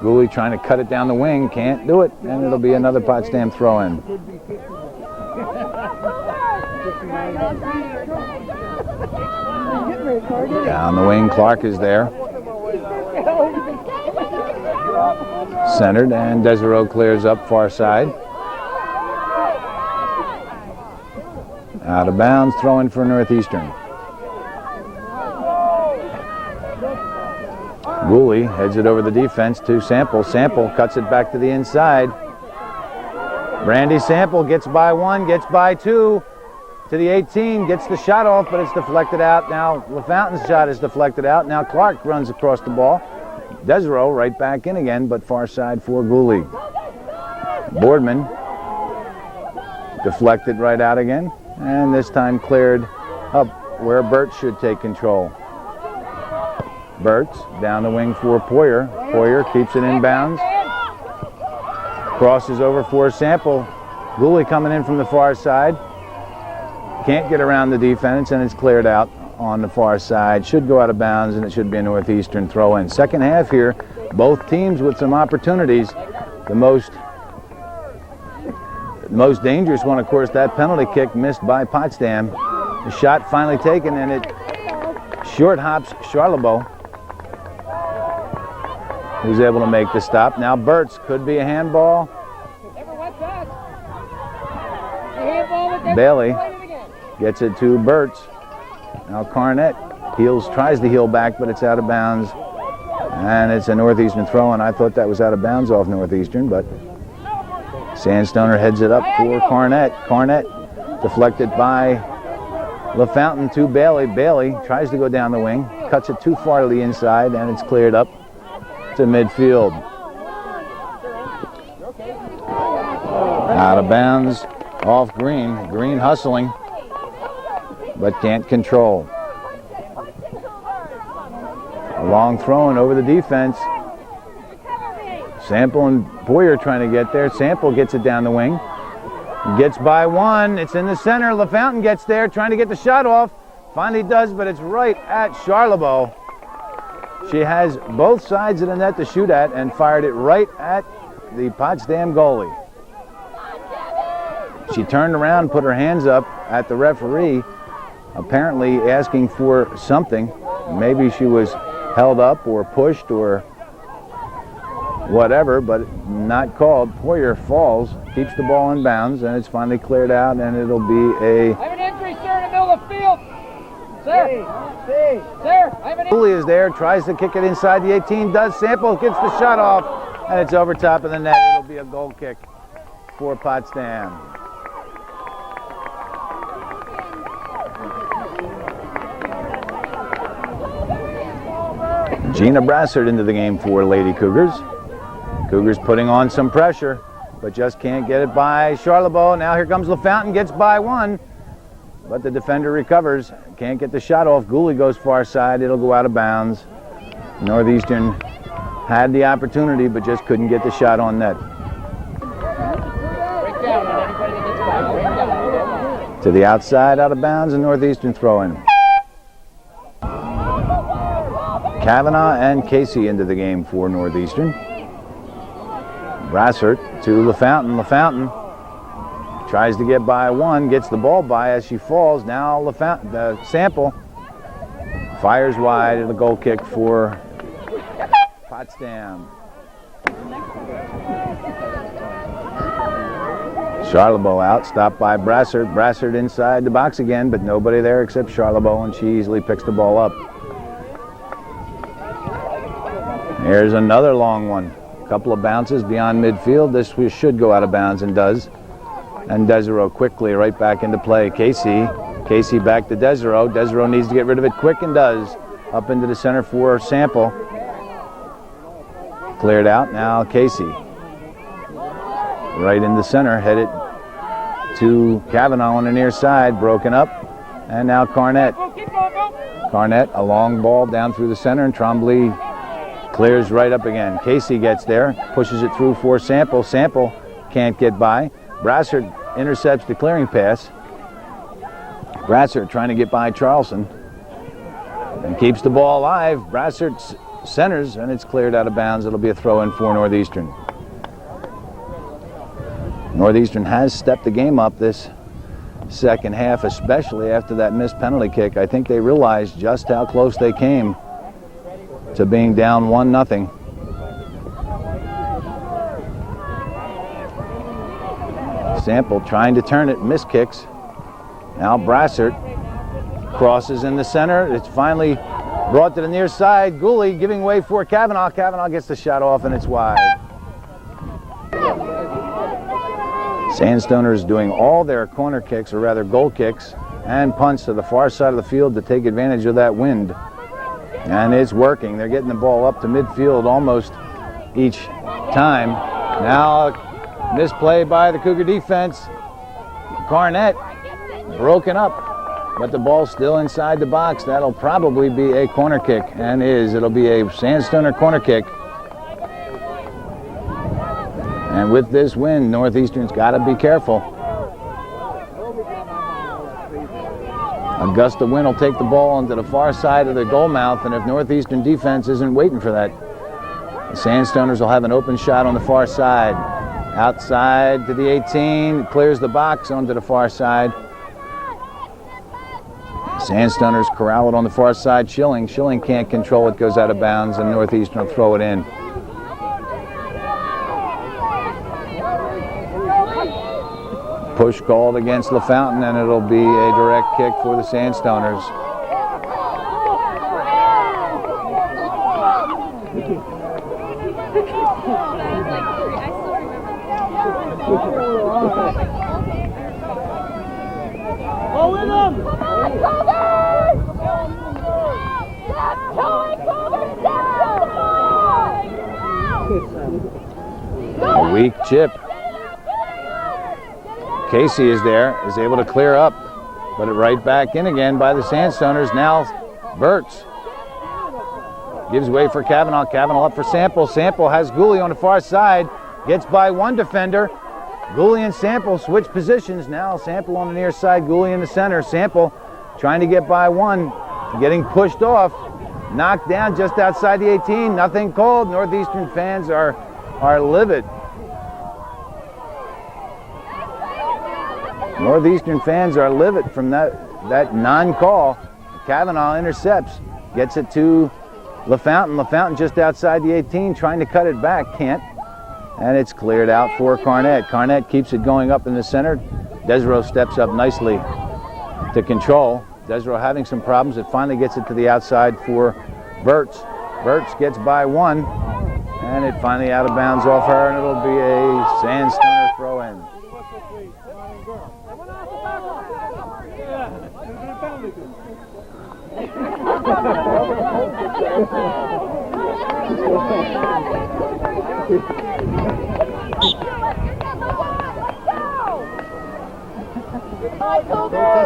Gooley trying to cut it down the wing, can't do it, and it'll be another Potsdam throw in. Down the wing, Clark is there. Centered, and Desero clears up far side. Out of bounds, throw in for Northeastern. Gooley heads it over the defense to Sample. Sample cuts it back to the inside. Brandy Sample gets by one, gets by two. To the 18, gets the shot off, but it's deflected out. Now LaFountain's shot is deflected out. Now Clark runs across the ball. Desero right back in again, but far side for Gooley. Boardman deflected right out again, and this time cleared up where Burt should take control. Burt's down the wing for Poyer. Poyer keeps it in bounds. Crosses over for Sample. Gooley coming in from the far side. Can't get around the defense, and it's cleared out on the far side. Should go out of bounds, and it should be a Northeastern throw-in. Second half here, both teams with some opportunities. The most dangerous one, of course, that penalty kick missed by Potsdam. The shot finally taken, and it short hops Charlebois, who's able to make the stop. Now Burt's could be a handball. Bailey gets it to Burt's. Now Cornett tries to heel back, but it's out of bounds. And it's a Northeastern throw, and I thought that was out of bounds off Northeastern, but Sandstoner heads it up for Cornett. Cornett deflected by LaFountain to Bailey. Bailey tries to go down the wing, cuts it too far to the inside, and it's cleared up to midfield. Out of bounds off Green. Green hustling, but can't control. A long throwing over the defense. Sample and Boyer trying to get there. Sample gets it down the wing. Gets by one. It's in the center. LaFountain gets there, trying to get the shot off. Finally does, but it's right at Charlebois. She has both sides of the net to shoot at and fired it right at the Potsdam goalie. She turned around, put her hands up at the referee, apparently asking for something. Maybe she was held up or pushed or whatever, but not called. Poyer falls, keeps the ball in bounds, and it's finally cleared out, and it'll be a... I have an entry, sir, in the middle of the field. Sir, sir, I have an... Cooley is there, tries to kick it inside the 18, does. Sample gets the shot off, and it's over top of the net. It'll be a goal kick for Potsdam. Gina Brassard into the game for Lady Cougars. Cougars putting on some pressure, but just can't get it by Charlebois. Now here comes LaFountain, gets by one, but the defender recovers. Can't get the shot off. Gooley goes far side. It'll go out of bounds. Northeastern had the opportunity, but just couldn't get the shot on net. To the outside, out of bounds, and Northeastern throw-in. Kavanaugh and Casey into the game for Northeastern. Brassard to LaFountain. LaFountain tries to get by one, gets the ball by as she falls. Now LaFountain, the Sample fires wide at a goal kick for Potsdam. Charlebois out, stopped by Brassard. Brassard inside the box again, but nobody there except Charlebois, and she easily picks the ball up. Here's another long one. A couple of bounces beyond midfield. This should go out of bounds and does. And Desereau quickly right back into play. Casey back to Desereau. Desereau needs to get rid of it quick and does. Up into the center for Sample. Cleared out. Now Casey. Right in the center, headed to Kavanaugh on the near side. Broken up. And now Cornett. Cornett, a long ball down through the center, and Trombley clears right up again. Casey gets there, pushes it through for Sample. Sample can't get by. Brassard intercepts the clearing pass. Brassard trying to get by Charleston and keeps the ball alive. Brassard centers, and it's cleared out of bounds. It'll be a throw-in for Northeastern. Northeastern has stepped the game up this second half, especially after that missed penalty kick. I think they realized just how close they came to being down 1-0. Sample trying to turn it, miss kicks. Now Brassard crosses in the center. It's finally brought to the near side. Gooley giving way for Kavanaugh. Kavanaugh gets the shot off, and it's wide. Sandstoners doing all their corner kicks, or rather goal kicks, and punts to the far side of the field to take advantage of that wind. And it's working. They're getting the ball up to midfield almost each time. Now, misplay by the Cougar defense. Cornett broken up, but the ball's still inside the box. That'll probably be a corner kick, and it'll be a Sandstoner corner kick. And with this wind, Northeastern's got to be careful. A gust of wind will take the ball onto the far side of the goal mouth, and if Northeastern defense isn't waiting for that, the Sandstoners will have an open shot on the far side. Outside to the 18, clears the box onto the far side. Sandstoners corral it on the far side. Schilling can't control it, goes out of bounds, and Northeastern will throw it in. Push called against LaFountain, and it'll be a direct kick for the Sandstoners. Go with him! A weak chip. Casey is there, is able to clear up, but it right back in again by the Sandstoners. Now Burtz gives way for Cavanaugh. Cavanaugh up for Sample. Sample has Gooley on the far side, gets by one defender. Gooley and Sample switch positions. Now Sample on the near side, Gooley in the center. Sample trying to get by one, getting pushed off, knocked down just outside the 18. Nothing called. Northeastern fans are livid. Northeastern fans are livid from that non-call. Cavanaugh intercepts, gets it to LaFountain. LaFountain just outside the 18, trying to cut it back, can't. And it's cleared out for Carnett. Carnett keeps it going up in the center. Desro steps up nicely to control. Desro having some problems. It finally gets it to the outside for Burtz. Burtz gets by one, and it finally out of bounds off her, and it'll be a Sandstoner throw-in.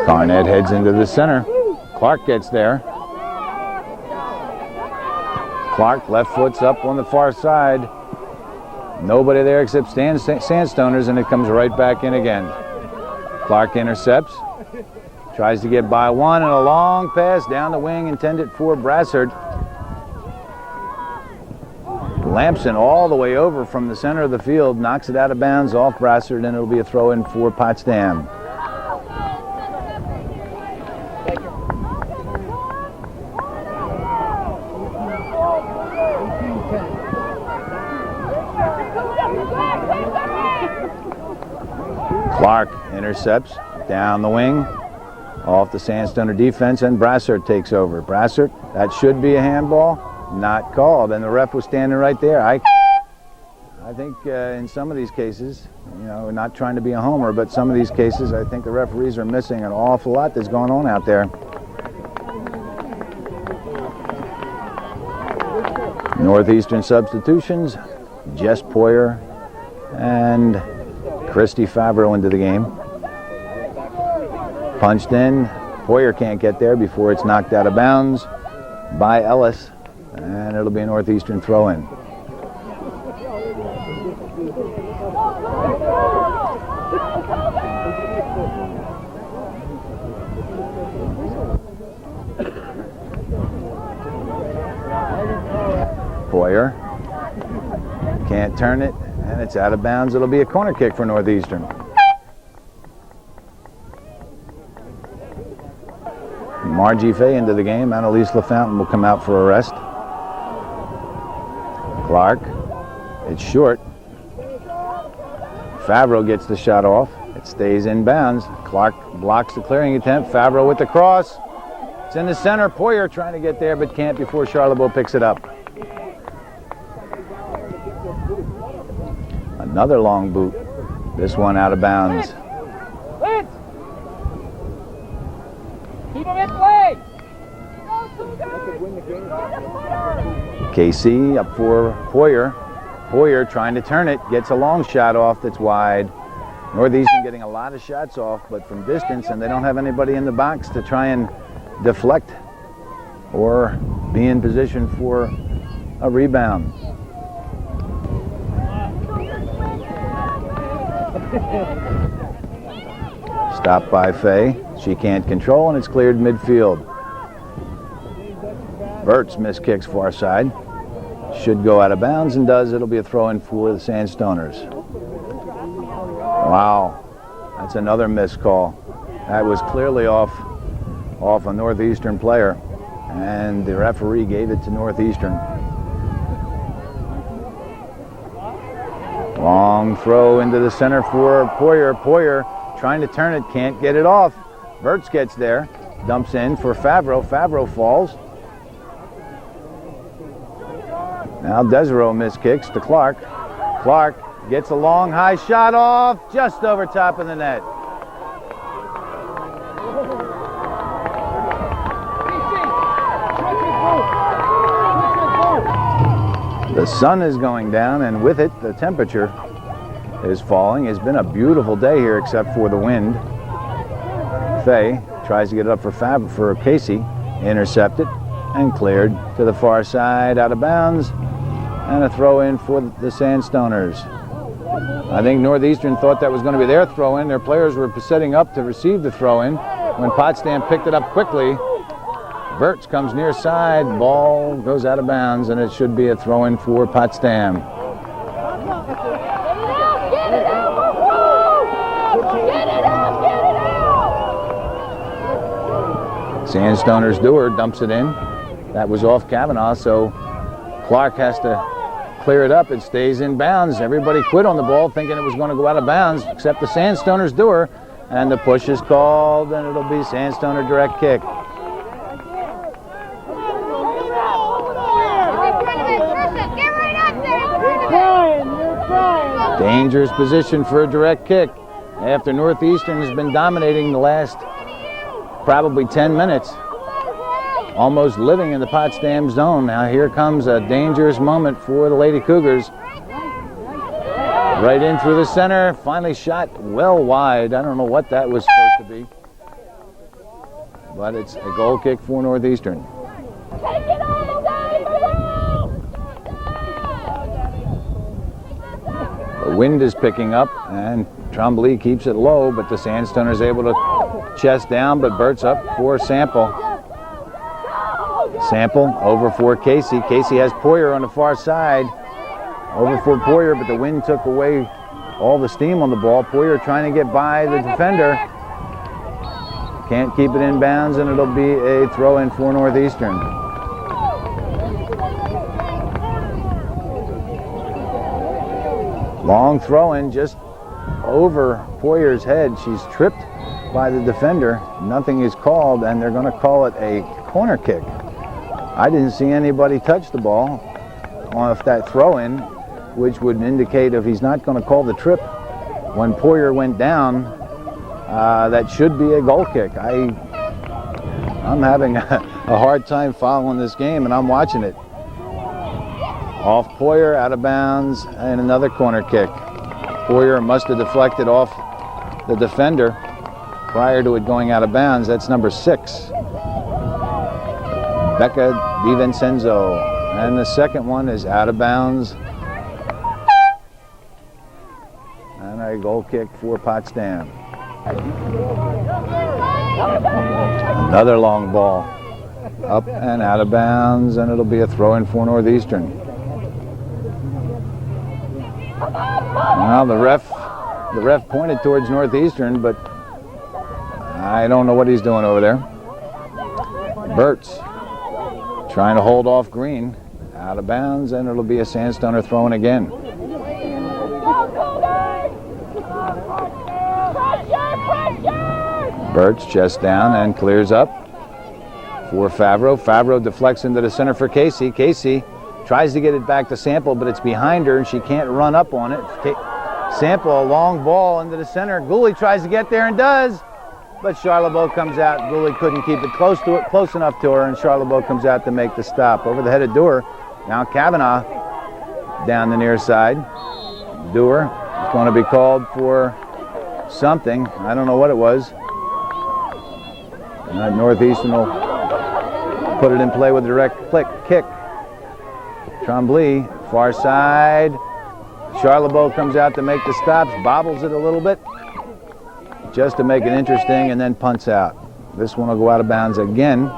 Carnett heads into the center. Clark gets there. Clark left foot's up on the far side. Nobody there except Sandstoners, and it comes right back in again. Clark intercepts. Tries to get by one, and a long pass down the wing intended for Brassard. Lampson all the way over from the center of the field, knocks it out of bounds off Brassard, and it'll be a throw-in for Potsdam. Clark intercepts down the wing off the Sandstoner defense, and Brassard takes over. Brassard, that should be a handball, not called, and the ref was standing right there. I think in some of these cases, you know, not trying to be a homer, but some of these cases I think the referees are missing an awful lot that's going on out there. Northeastern substitutions, Jess Poyer and Christy Favreau into the game. Punched in. Poyer can't get there before it's knocked out of bounds by Ellis, and it'll be a Northeastern throw-in. Poyer can't turn it, and it's out of bounds. It'll be a corner kick for Northeastern. Margie Fay into the game. Annalise LaFountain will come out for a rest. Clark, it's short. Favreau gets the shot off. It stays in bounds. Clark blocks the clearing attempt. Favreau with the cross. It's in the center. Poyer trying to get there but can't before Charlebois picks it up. Another long boot. This one out of bounds. Keep him in play. KC up for Poyer. Poyer trying to turn it, gets a long shot off that's wide. Northeastern getting a lot of shots off, but from distance, and they don't have anybody in the box to try and deflect or be in position for a rebound. Stopped by Fay. She can't control, and it's cleared midfield. Burtz miss kicks far side. Should go out of bounds, and does. It'll be a throw-in for the Sandstoners. Wow, that's another missed call. That was clearly off a Northeastern player, and the referee gave it to Northeastern. Long throw into the center for Poyer. Poyer trying to turn it, can't get it off. Burtz gets there, dumps in for Favreau. Favreau falls. Now Desero miss kicks to Clark. Clark Gets a long high shot off, just over top of the net. The sun is going down, and with it, the temperature is falling. It's been a beautiful day here, except for the wind. Fay tries to get it up for Casey, intercepted and cleared to the far side, out of bounds, and a throw in for the Sandstoners. I think Northeastern thought that was going to be their throw in. Their players were setting up to receive the throw in when Potsdam picked it up quickly. Bertz comes near side, ball goes out of bounds, and it should be a throw in for Potsdam. Sandstoners Dewar dumps it in. That was off Kavanaugh, so Clark has to clear it up. It stays in bounds. Everybody quit on the ball thinking it was going to go out of bounds, except the Sandstoners Dewar, and the push is called, and it'll be Sandstoner direct kick. Dangerous position for a direct kick after Northeastern has been dominating the last probably 10 minutes, almost living in the Potsdam zone. Now here comes a dangerous moment for the Lady Cougars. Right in through the center, finally shot well wide. I don't know what that was supposed to be, but it's a goal kick for Northeastern. The wind is picking up, and Trombley keeps it low, but the Sandstoner is able to chest down, but Bert's up for Sample. Sample over for Casey. Casey has Poyer on the far side. Over for Poyer, but the wind took away all the steam on the ball. Poyer trying to get by the defender. Can't keep it in bounds, and it'll be a throw in for Northeastern. Long throw in just over Poyer's head. She's tripped by the defender. Nothing is called, and they're going to call it a corner kick. I didn't see anybody touch the ball off that throw in, which would indicate if he's not going to call the trip when Poyer went down, that should be a goal kick. I'm having a hard time following this game, and I'm watching it. Off Poyer, out of bounds, and another corner kick. Poyer must have deflected off the defender prior to it going out of bounds. That's number 6, Becca DiVincenzo. And the second one is out of bounds. And a goal kick for Potsdam. Another long ball. Up and out of bounds, and it'll be a throw-in for Northeastern. Well, the ref pointed towards Northeastern, but I don't know what he's doing over there. Bertz trying to hold off Green, out of bounds, and it'll be a Sandstoner throw-in again. Bertz chest down and clears up for Favreau. Favreau deflects into the center for Casey. Casey tries to get it back to Sample, but it's behind her and she can't run up on it. Sample, a long ball into the center. Gooley tries to get there and does, but Charlebois comes out. Gooley couldn't keep it close enough to her, and Charlebois comes out to make the stop. Over the head of Dewar. Now Kavanaugh down the near side. Dewar is going to be called for something. I don't know what it was. Northeastern will put it in play with a direct kick. Trombley, far side. Charlebois comes out to make the stops, bobbles it a little bit just to make it interesting, and then punts out. This one will go out of bounds again.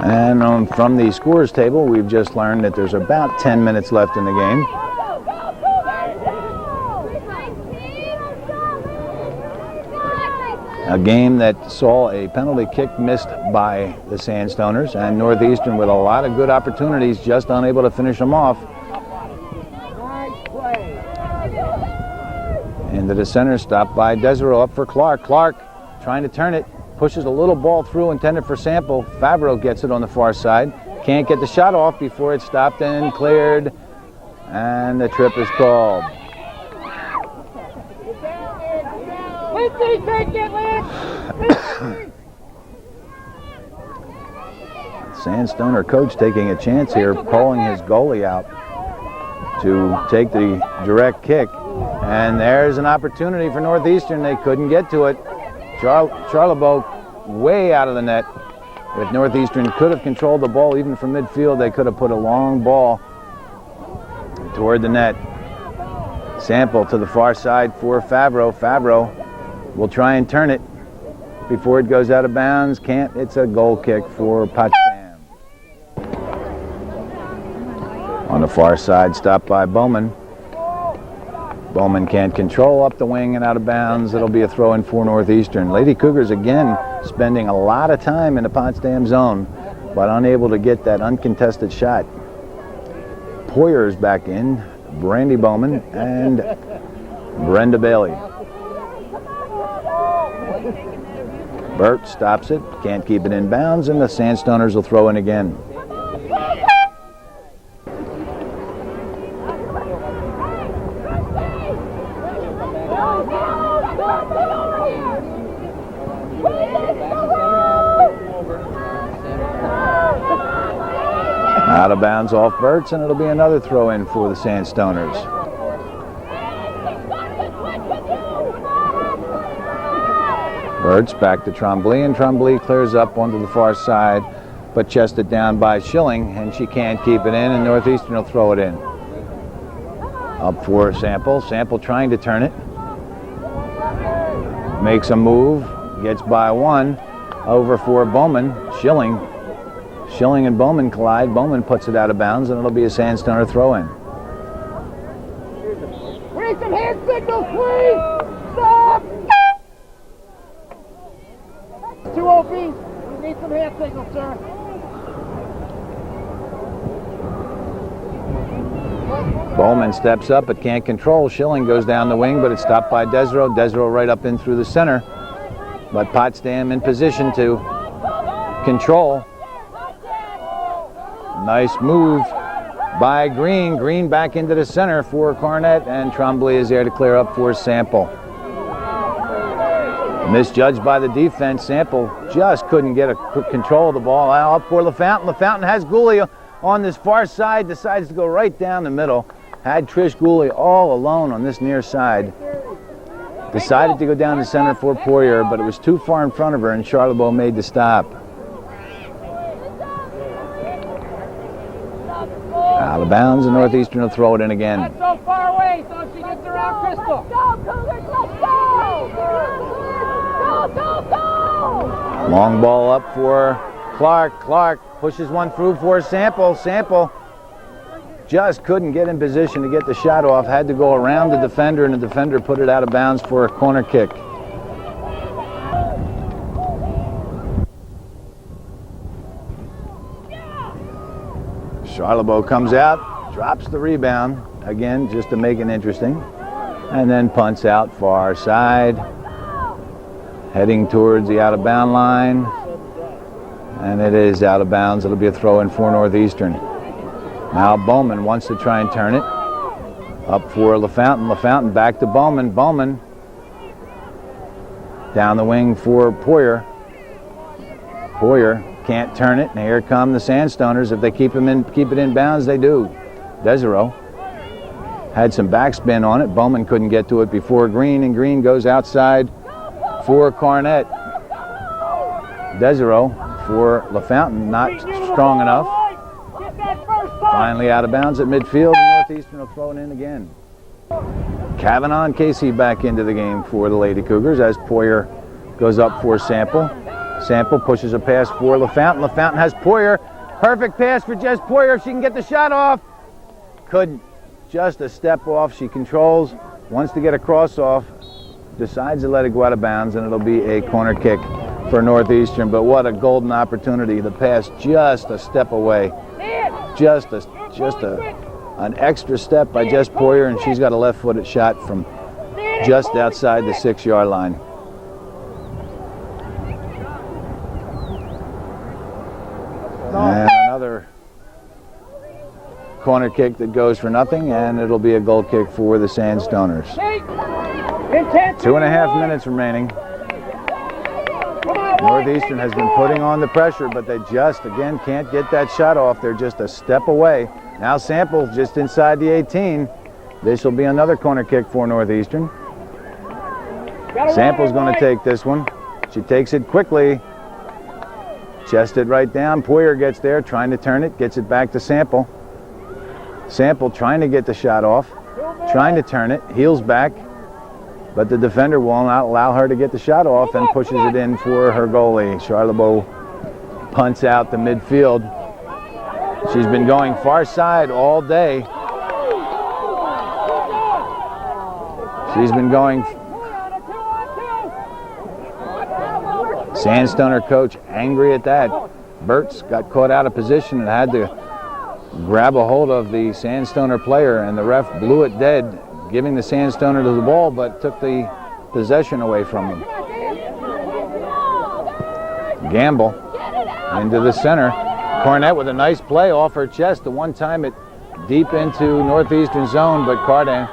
And from the scores table, we've just learned that there's about 10 minutes left in the game. A game that saw a penalty kick missed by the Sandstoners, and Northeastern with a lot of good opportunities, just unable to finish them off. Into the center, stopped by Desereau, up for Clark. Clark trying to turn it, pushes a little ball through intended for Sample. Favreau gets it on the far side. can't get the shot off before it's stopped and cleared, and the trip is called. Lindsay, take it, Lindsay! Sandstoner coach taking a chance here, pulling his goalie out to take the direct kick. And there's an opportunity for Northeastern. They couldn't get to it. Charlebois way out of the net. If Northeastern could have controlled the ball even from midfield, they could have put a long ball toward the net. Sample to the far side for Favreau. Favreau will try and turn it before it goes out of bounds. Can't. It's a goal kick for Potsdam. On the far side, stopped by Bowman. Bowman can't control up the wing and out of bounds. It'll be a throw-in for Northeastern. Lady Cougars again spending a lot of time in the Potsdam zone, but unable to get that uncontested shot. Poyer's back in, Brandy Bowman, and Brenda Bailey. Burt stops it, can't keep it in bounds, and the Sandstoners will throw in again. Out of bounds off Burt's, and it'll be another throw-in for the Sandstoners. Burt's back to Trombley, and Trombley clears up onto the far side, but chested down by Schilling, and she can't keep it in, and Northeastern will throw it in. Up for Sample. Sample trying to turn it. Makes a move, gets by one, over for Bowman. Schilling and Bowman collide. Bowman puts it out of bounds, and it'll be a Sandstoner throw-in. We need some hand signals, please! Stop! 2 OB. We need some hand signals, sir. Bowman steps up but can't control. Schilling goes down the wing, but it's stopped by Desero. Desero right up in through the center. But Potsdam in position to control. Nice move by Green. Green back into the center for Cornett, and Trombley is there to clear up for Sample. Misjudged by the defense. Sample just couldn't get a control of the ball. Up for LaFountain. LaFountain has Goulia on this far side, decides to go right down the middle. Had Trish Goulia all alone on this near side. Decided to go down the center for Poyer, but it was too far in front of her, and Charlebois made the stop. Out of bounds, and Northeastern will throw it in again. Not so far away, so she gets around Crystal. Go, Cougars, let's go! Go, go, go! Long ball up for Clark. Clark pushes one through for Sample. Sample just couldn't get in position to get the shot off. Had to go around the defender, and the defender put it out of bounds for a corner kick. Charlebois comes out, drops the rebound, again just to make it interesting, and then punts out far side, heading towards the out-of-bound line, and it is out of bounds. It'll be a throw-in for Northeastern. Now Bowman wants to try and turn it. Up for LaFountain. LaFountain back to Bowman. Bowman down the wing for Poyer. Poyer can't turn it, and here come the Sandstoners. If they keep it in bounds, they do. Desero had some backspin on it. Bowman couldn't get to it before Green, and Green goes outside for Cornett. Desero for LaFountain, not strong enough. Finally out of bounds at midfield, and Northeastern will throw it in again. Kavanaugh and Casey back into the game for the Lady Cougars as Poyer goes up for Sample. Sample pushes a pass for LaFountain. LaFountain has Poyer. Perfect pass for Jess Poyer if she can get the shot off. Couldn't. Just a step off. She controls, wants to get a cross off, decides to let it go out of bounds, and it'll be a corner kick for Northeastern. But what a golden opportunity. The pass just a step away. Just an extra step by Jess Poyer, and she's got a left-footed shot from just outside the 6-yard line. And corner kick that goes for nothing, and it'll be a goal kick for the Sandstoners. 2.5 minutes remaining. Northeastern has been putting on the pressure, but they just, again, can't get that shot off. They're just a step away. Now Sample just inside the 18. This will be another corner kick for Northeastern. Sample's going to take this one. She takes it quickly. Chested right down. Poyer gets there, trying to turn it, gets it back to Sample. Sample trying to get the shot off, trying to turn it, heels back, but the defender will not allow her to get the shot off and pushes it in for her goalie. Charlebois punts out the midfield. She's been going far side all day. She's been going. Sandstoner coach angry at that. Burtz got caught out of position and had to grab a hold of the Sandstoner player, and the ref blew it dead, giving the Sandstoner to the ball, but took the possession away from them. Gamble into the center. Cornett with a nice play off her chest. The one time it deep into Northeastern zone, but Cardin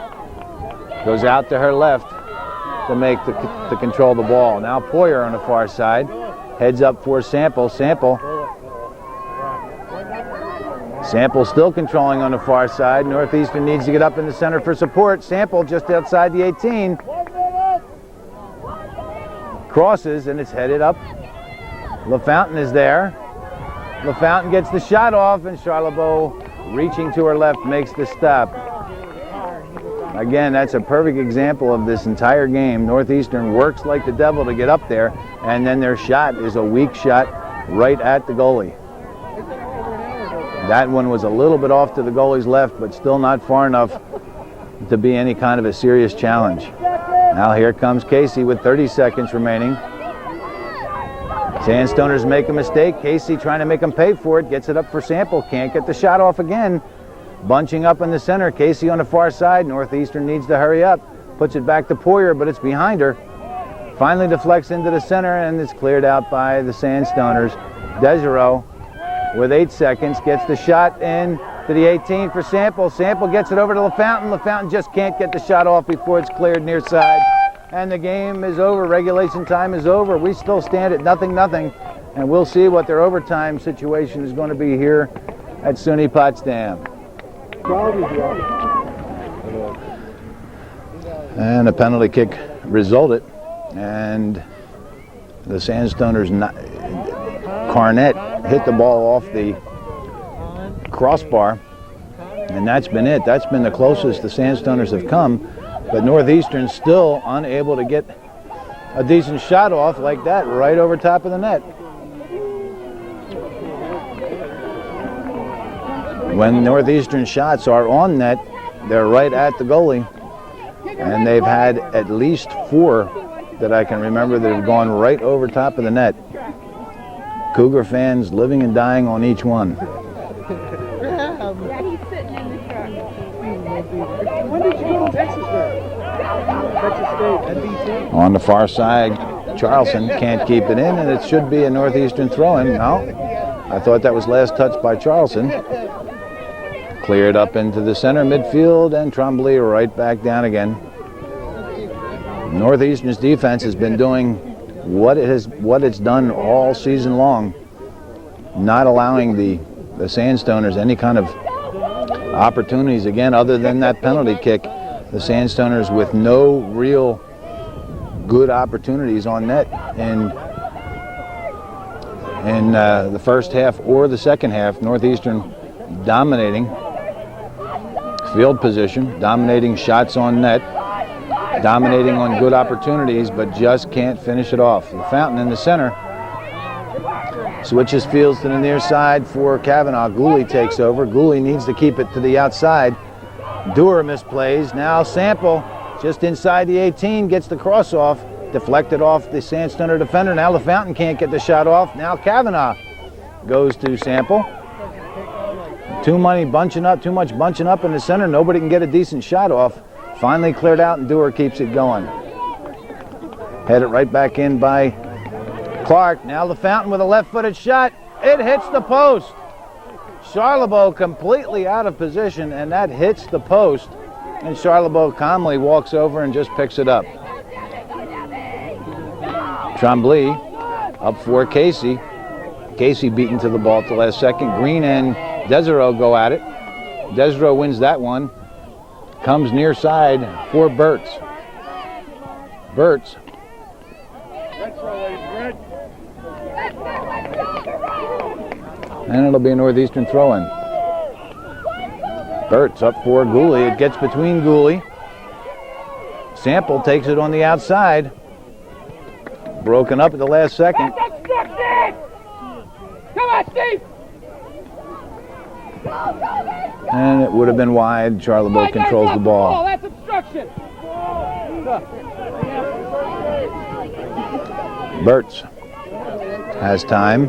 goes out to her left to make to control the ball. Now Poyer on the far side heads up for Sample. Sample still controlling on the far side. Northeastern needs to get up in the center for support. Sample just outside the 18. Crosses and it's headed up. LaFountain is there. LaFountain gets the shot off, and Charlebois, reaching to her left, makes the stop. Again, that's a perfect example of this entire game. Northeastern works like the devil to get up there, and then their shot is a weak shot right at the goalie. That one was a little bit off to the goalie's left, but still not far enough to be any kind of a serious challenge. Now here comes Casey with 30 seconds remaining. Sandstoners make a mistake. Casey trying to make them pay for it. Gets it up for Sample. Can't get the shot off again. Bunching up in the center. Casey on the far side. Northeastern needs to hurry up. Puts it back to Poyer, but it's behind her. Finally deflects into the center, and it's cleared out by the Sandstoners. Desereau with 8 seconds gets the shot in to the 18 for Sample. Sample gets it over to LaFountain. LaFountain just can't get the shot off before it's cleared near side. And the game is over. Regulation time is over. We still stand at 0-0, and we'll see what their overtime situation is going to be here at SUNY Potsdam. And a penalty kick resulted, and the Sandstoners, Cornett hit the ball off the crossbar, and that's been it. That's been the closest the Sandstoners have come. But Northeastern still unable to get a decent shot off like that right over top of the net. When Northeastern shots are on net, they're right at the goalie. And they've had at least 4 that I can remember that have gone right over top of the net. Cougar fans living and dying on each one. Yeah, he's sitting in the truck. When did you go to Texas then? Texas State, NBC? On the far side, Charleston can't keep it in, and it should be a Northeastern throw-in. No, I thought that was last touch by Charleston. Cleared up into the center midfield, and Trombley right back down again. Northeastern's defense has been doing what it's done all season long, not allowing the Sandstoners any kind of opportunities again other than that penalty kick. The Sandstoners with no real good opportunities on net in the first half or the second half. Northeastern dominating field position, dominating shots on net, dominating on good opportunities, but just can't finish it off. The Fountain in the center switches fields to the near side for Kavanaugh. Gooley takes over. Gooley needs to keep it to the outside. Dewar misplays. Now Sample just inside the 18 gets the cross off, deflected off the Sandstoner defender. Now the Fountain can't get the shot off. Now Kavanaugh goes to Sample. Too much bunching up in the center. Nobody can get a decent shot off. Finally cleared out, and Dewar keeps it going. Headed right back in by Clark. Now the Fountain with a left-footed shot. It hits the post. Charlebois completely out of position, and that hits the post. And Charlebois calmly walks over and just picks it up. Tremblay up for Casey. Casey beaten to the ball at the last second. Green and Desereau go at it. Desereau wins that one. Comes near side for Burtz. Burtz. And it'll be a Northeastern throw-in. Burtz up for Gooley. It gets between Gooley. Sample takes it on the outside. Broken up at the last second. Come on, Steve! And it would have been wide. Charlebois controls the ball. That's obstruction. Burtz has time.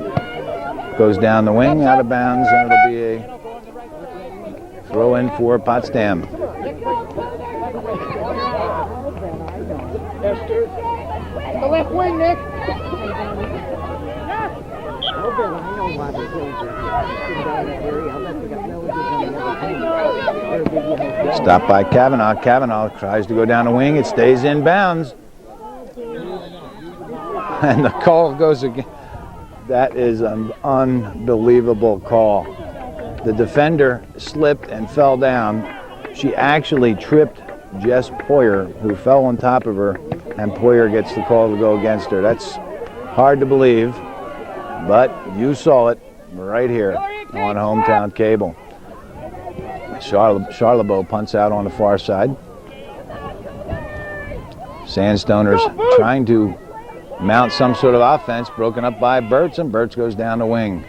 Goes down the wing, out of bounds, and it'll be a throw in for Potsdam. The left wing, Nick. Stopped by Kavanaugh. Kavanaugh tries to go down the wing. It stays in bounds. And the call goes again. That is an unbelievable call. The defender slipped and fell down. She actually tripped Jess Poyer, who fell on top of her, and Poyer gets the call to go against her. That's hard to believe, but you saw it right here on Hometown Cable. Charlebois punts out on the far side. Sandstoners trying to mount some sort of offense, broken up by Burtz, and Burtz goes down the wing.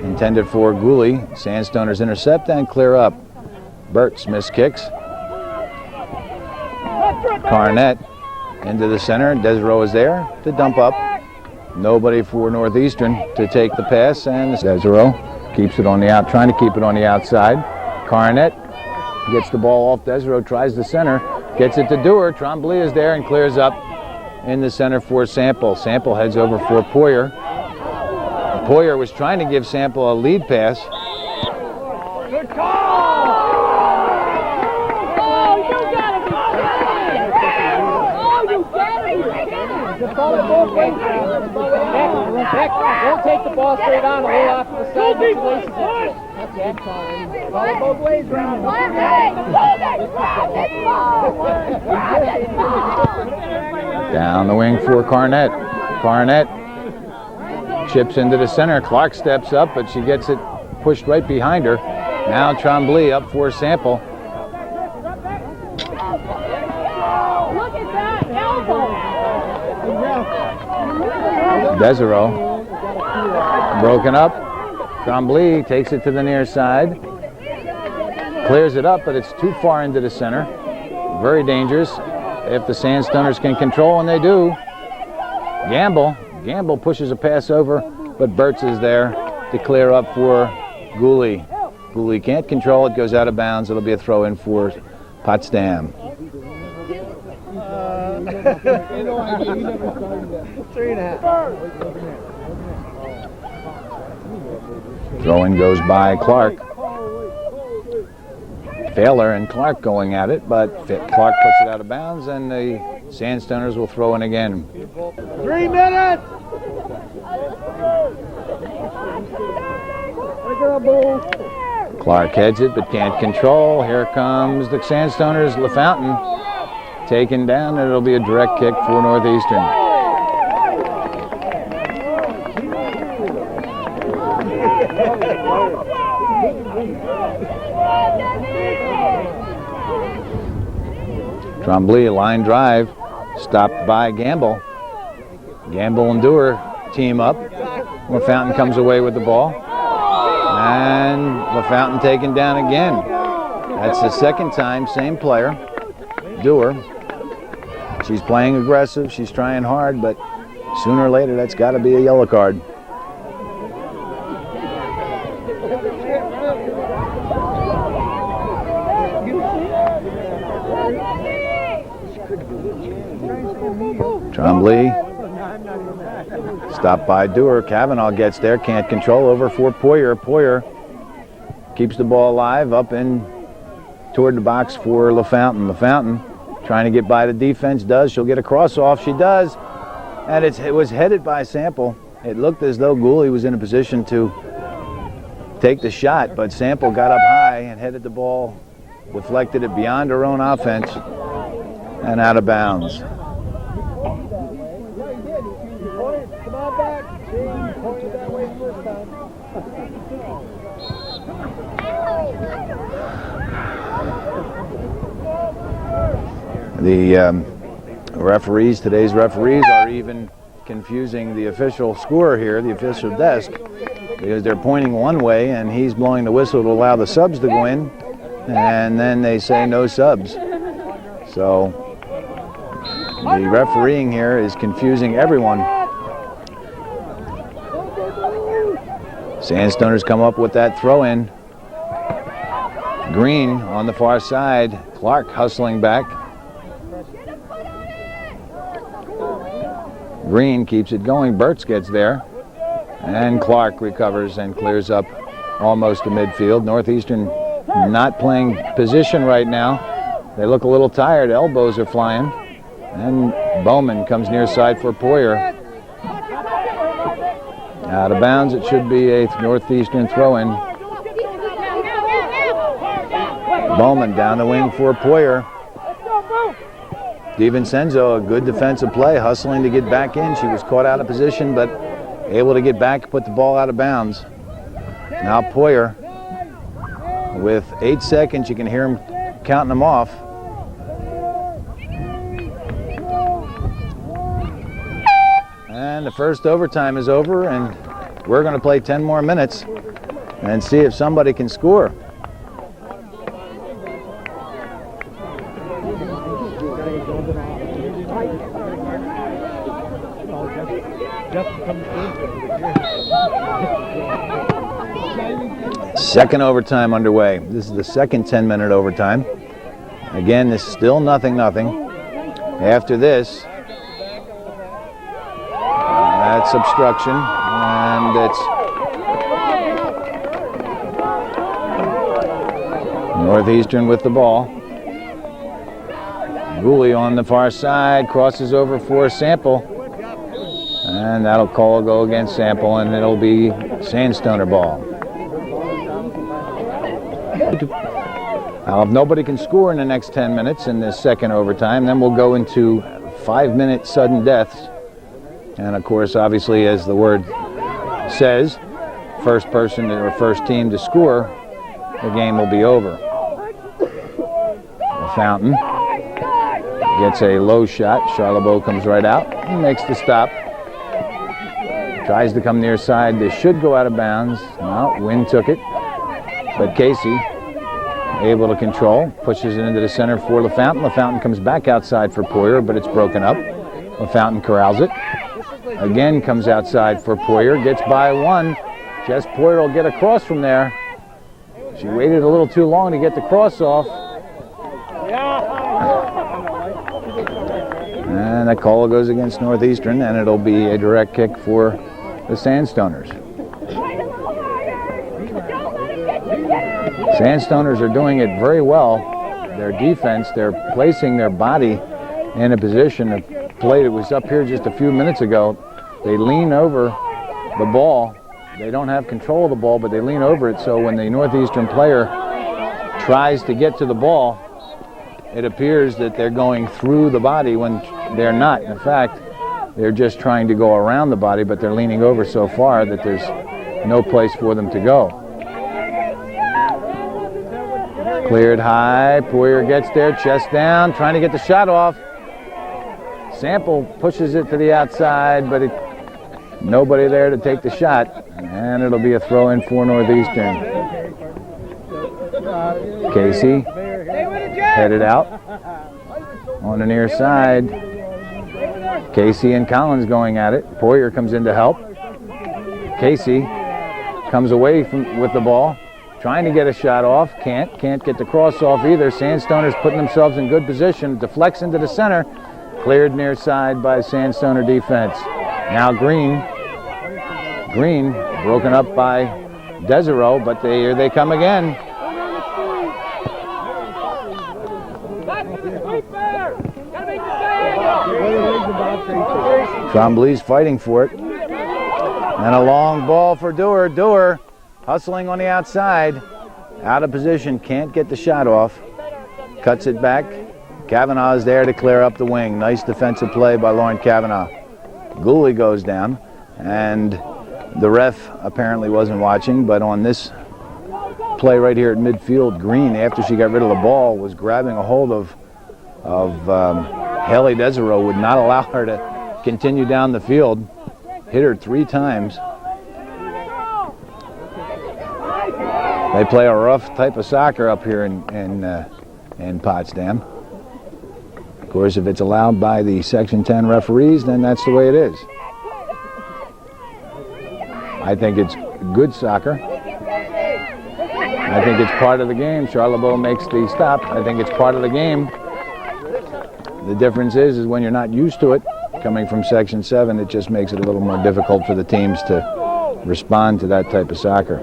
Intended for Gooley. Sandstoners intercept and clear up. Burtz miss kicks. Carnett into the center. Desereau is there to dump up. Nobody for Northeastern to take the pass, and Desereau keeps it on the out, trying to keep it on the outside. Carnett gets the ball off Desereau, tries the center, gets it to Dewar. Tremblay is there and clears up in the center for Sample. Sample heads over for Poyer. Poyer was trying to give Sample a lead pass. Good call! Oh, you gotta be kidding! Oh, you gotta be kidding! Just call it both ways. Heck, don't take the ball straight on, a little off to the side. That's it. Call it both ways, Brown. Down the wing for Carnett. Carnett chips into the center. Clark steps up, but she gets it pushed right behind her. Now Tremblay up for Sample. Look at that elbow! Desereau broken up. Tremblay takes it to the near side. Clears it up, but it's too far into the center. Very dangerous if the Sandstoners can control, and they do. Gamble pushes a pass over, but Burtz is there to clear up for Gooley. Gooley can't control it, goes out of bounds. It'll be a throw in for Potsdam. 3.5. Throw-in goes by Clark. Failer and Clark going at it, but Clark puts it out of bounds, and the Sandstoners will throw in again. 3 minutes! Clark heads it, but can't control. Here comes the Sandstoners. LaFountain taken down, and it'll be a direct kick for Northeastern. Tremblay, line drive, stopped by Gamble. Gamble and Dewar team up. LaFountain comes away with the ball. And LaFountain taken down again. That's the second time, same player, Dewar. She's playing aggressive, she's trying hard, but sooner or later that's got to be a yellow card. Tremblay stopped by Dewar. Kavanaugh gets there, can't control, over for Poyer. Poyer keeps the ball alive up in toward the box for LaFountain. LaFountain trying to get by the defense. She'll get a cross off. She does. And it was headed by Sample. It looked as though Gooley was in a position to take the shot, but Sample got up high and headed the ball, deflected it beyond her own offense, and out of bounds. The referees, today's referees, are even confusing the official score here, the official desk, because they're pointing one way and he's blowing the whistle to allow the subs to go in, and then they say no subs. So the refereeing here is confusing everyone. Sandstoners come up with that throw-in. Green on the far side. Clark hustling back. Green keeps it going. Burtz gets there. And Clark recovers and clears up almost to midfield. Northeastern not playing position right now. They look a little tired. Elbows are flying. And Bowman comes near side for Poyer. Out of bounds. It should be a Northeastern throw-in. Bowman down the wing for Poyer. DiVincenzo, a good defensive play, hustling to get back in. She was caught out of position, but able to get back, put the ball out of bounds. Now Poyer, with 8 seconds, you can hear him counting them off. And the first overtime is over, and we're going to play 10 more minutes and see if somebody can score. Second overtime underway. This is the second 10-minute overtime. Again, this is still nothing. After this, that's obstruction, and it's Northeastern with the ball. Gooley on the far side, crosses over for Sample, and that'll call a go against Sample, and it'll be Sandstoner ball. Now, if nobody can score in the next 10 minutes in this second overtime, then we'll go into 5-minute sudden deaths. And of course, obviously, as the word says, first person or first team to score, the game will be over. Fountain gets a low shot. Charlebois comes right out and makes the stop. Tries to come near side. This should go out of bounds. No, Wynn took it. But Casey able to control, pushes it into the center for LaFountain. LaFountain comes back outside for Poyer, but it's broken up. LaFountain corrals it. Again comes outside for Poyer, gets by one. Jess Poyer will get across from there. She waited a little too long to get the cross off. And that call goes against Northeastern, and it'll be a direct kick for the Sandstoners. Sandstoners are doing it very well. Their defense, they're placing their body in a position to play. It was up here just a few minutes ago. They lean over the ball. They don't have control of the ball, but they lean over it, so when the Northeastern player tries to get to the ball, it appears that they're going through the body when they're not. In fact, they're just trying to go around the body, but they're leaning over so far that there's no place for them to go. Cleared high. Poyer gets there, chest down, trying to get the shot off. Sample pushes it to the outside, but nobody there to take the shot, and it'll be a throw-in for Northeastern. Casey headed out on the near side. Casey and Collins going at it. Poyer comes in to help. Casey comes away with the ball, trying to get a shot off. Can't get the cross off either. Sandstoners putting themselves in good position. Deflects into the center. Cleared near side by Sandstoner defense. Now Green broken up by Desero, but here they come again. Trombley's fighting for it. And a long ball for Dewar. Dewar hustling on the outside. Out of position, can't get the shot off. Cuts it back. Kavanaugh is there to clear up the wing. Nice defensive play by Lauren Kavanaugh. Gooley goes down, and the ref apparently wasn't watching, but on this play right here at midfield, Green, after she got rid of the ball, was grabbing a hold of Haley Desero, would not allow her to continue down the field. Hit her 3 times. They play a rough type of soccer up here in Potsdam. Of course, if it's allowed by the Section 10 referees, then that's the way it is. I think it's good soccer. I think it's part of the game. Charlebois makes the stop. I think it's part of the game. The difference is when you're not used to it, coming from Section 7, it just makes it a little more difficult for the teams to respond to that type of soccer.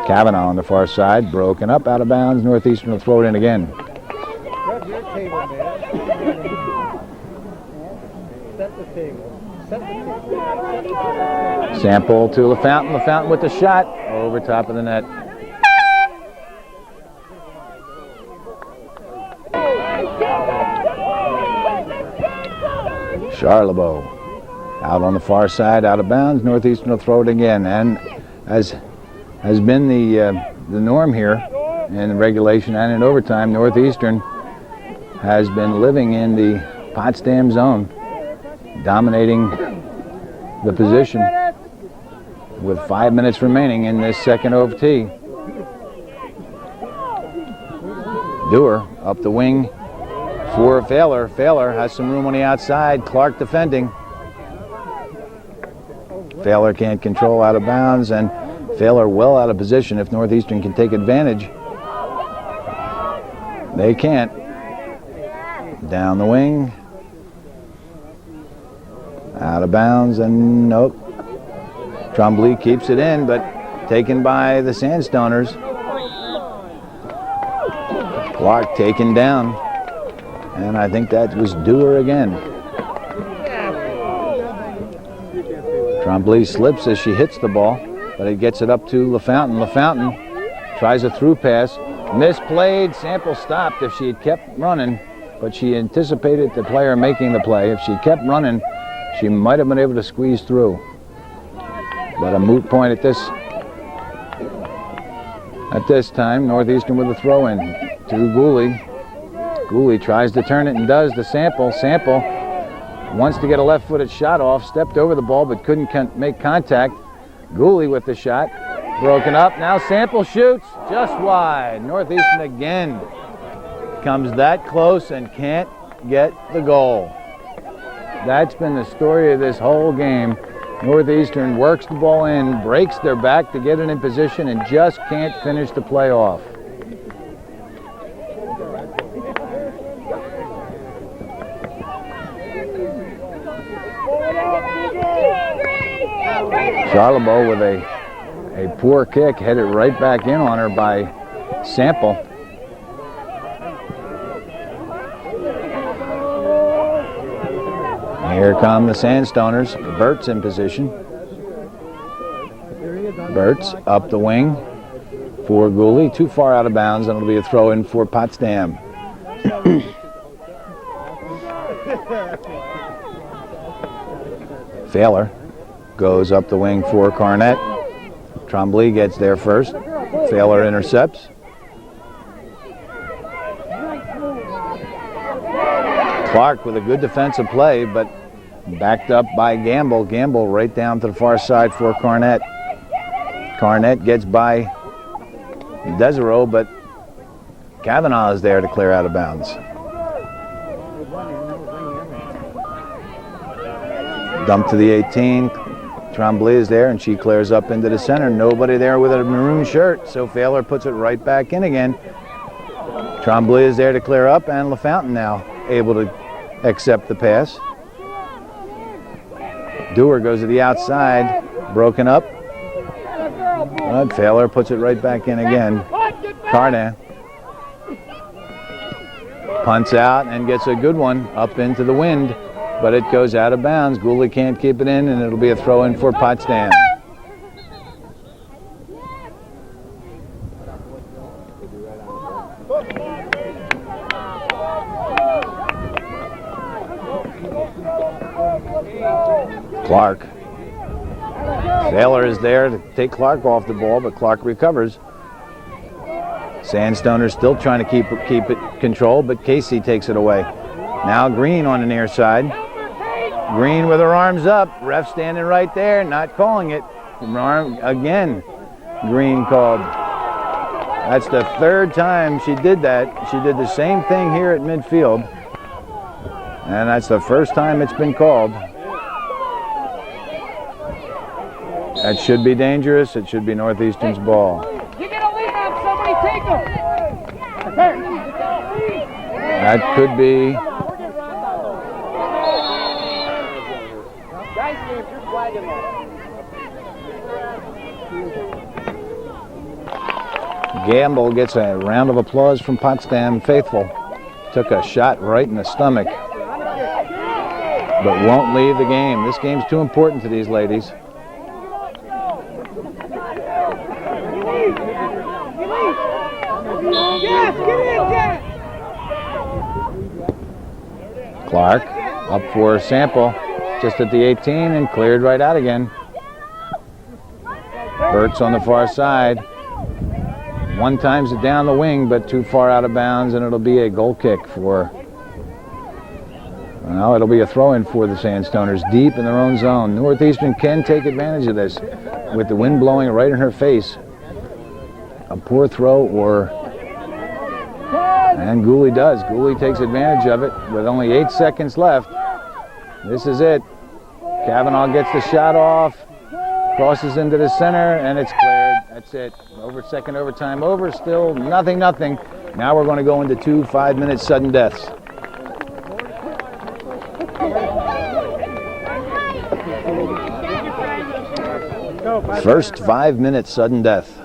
Kavanaugh on the far side, broken up, out of bounds. Northeastern will throw it in again. Sample to LaFountain. LaFountain with the shot over top of the net. Charlebois out on the far side, out of bounds. Northeastern will throw it again, and as has been the norm here in regulation and in overtime, Northeastern has been living in the Potsdam zone, dominating the position with 5 minutes remaining in this second OT. Dewar up the wing for Failer. Failer has some room on the outside. Clark defending. Failer can't control, out of bounds, and Failer well out of position. If Northeastern can take advantage, they can't. Down the wing. Out of bounds, and nope. Trombley keeps it in, but taken by the Sandstoners. Clark taken down, and I think that was Dewar again. Trombley slips as she hits the ball, but it gets it up to LaFountain. LaFountain tries a through pass, misplayed. Sample stopped. If she had kept running, but she anticipated the player making the play. If she kept running, she might have been able to squeeze through. But a moot point at this time. Northeastern with a throw in to Gooley. Gooley tries to turn it and does. The Sample. Sample wants to get a left-footed shot off. Stepped over the ball but couldn't make contact. Gooley with the shot. Broken up. Now Sample shoots just wide. Northeastern again comes that close and can't get the goal. That's been the story of this whole game. Northeastern works the ball in, breaks their back to get it in position, and just can't finish the play off. Charlebois with a poor kick, headed right back in on her by Sample. Here come the Sandstoners. Burt's in position. Burt's up the wing for Gooley. Too far out of bounds, and it'll be a throw in for Potsdam. Failer goes up the wing for Carnett. Trombley gets there first. Failer intercepts. Clark with a good defensive play, but backed up by Gamble. Gamble right down to the far side for Carnett. Carnett gets by Desero, but Kavanaugh is there to clear out of bounds. Dump to the 18. Trombley is there, and she clears up into the center. Nobody there with a maroon shirt, so Failer puts it right back in again. Trombley is there to clear up, and LaFountain now able to accept the pass. Dewar goes to the outside, broken up. But Thaler puts it right back in again. Carnan punts out and gets a good one up into the wind, but it goes out of bounds. Gooley can't keep it in, and it'll be a throw-in for Potsdam. Clark. Thaler is there to take Clark off the ball, but Clark recovers. Sandstoners still trying to keep it controlled, but Casey takes it away. Now Green on the near side. Green with her arms up. Ref standing right there, not calling it. Again, Green called. That's the third time she did that. She did the same thing here at midfield, and that's the first time it's been called. That should be dangerous. It should be Northeastern's ball. You get a lead up, somebody take him. That could be. Gamble gets a round of applause from Potsdam faithful. Took a shot right in the stomach, but won't leave the game. This game's too important to these ladies. Clark up for a sample just at the 18 and cleared right out again. Burt's on the far side. One times it down the wing, but too far out of bounds, and it'll be a goal kick for, well, it'll be a throw-in for the Sandstoners deep in their own zone. Northeastern can take advantage of this with the wind blowing right in her face. A poor throw and Gooley does. Gooley takes advantage of it with only 8 seconds left. This is it. Kavanaugh gets the shot off, crosses into the center, and it's cleared. That's it. Second overtime over, still nothing. Now we're going to go into 2 5-minute sudden deaths. First 5-minute sudden death.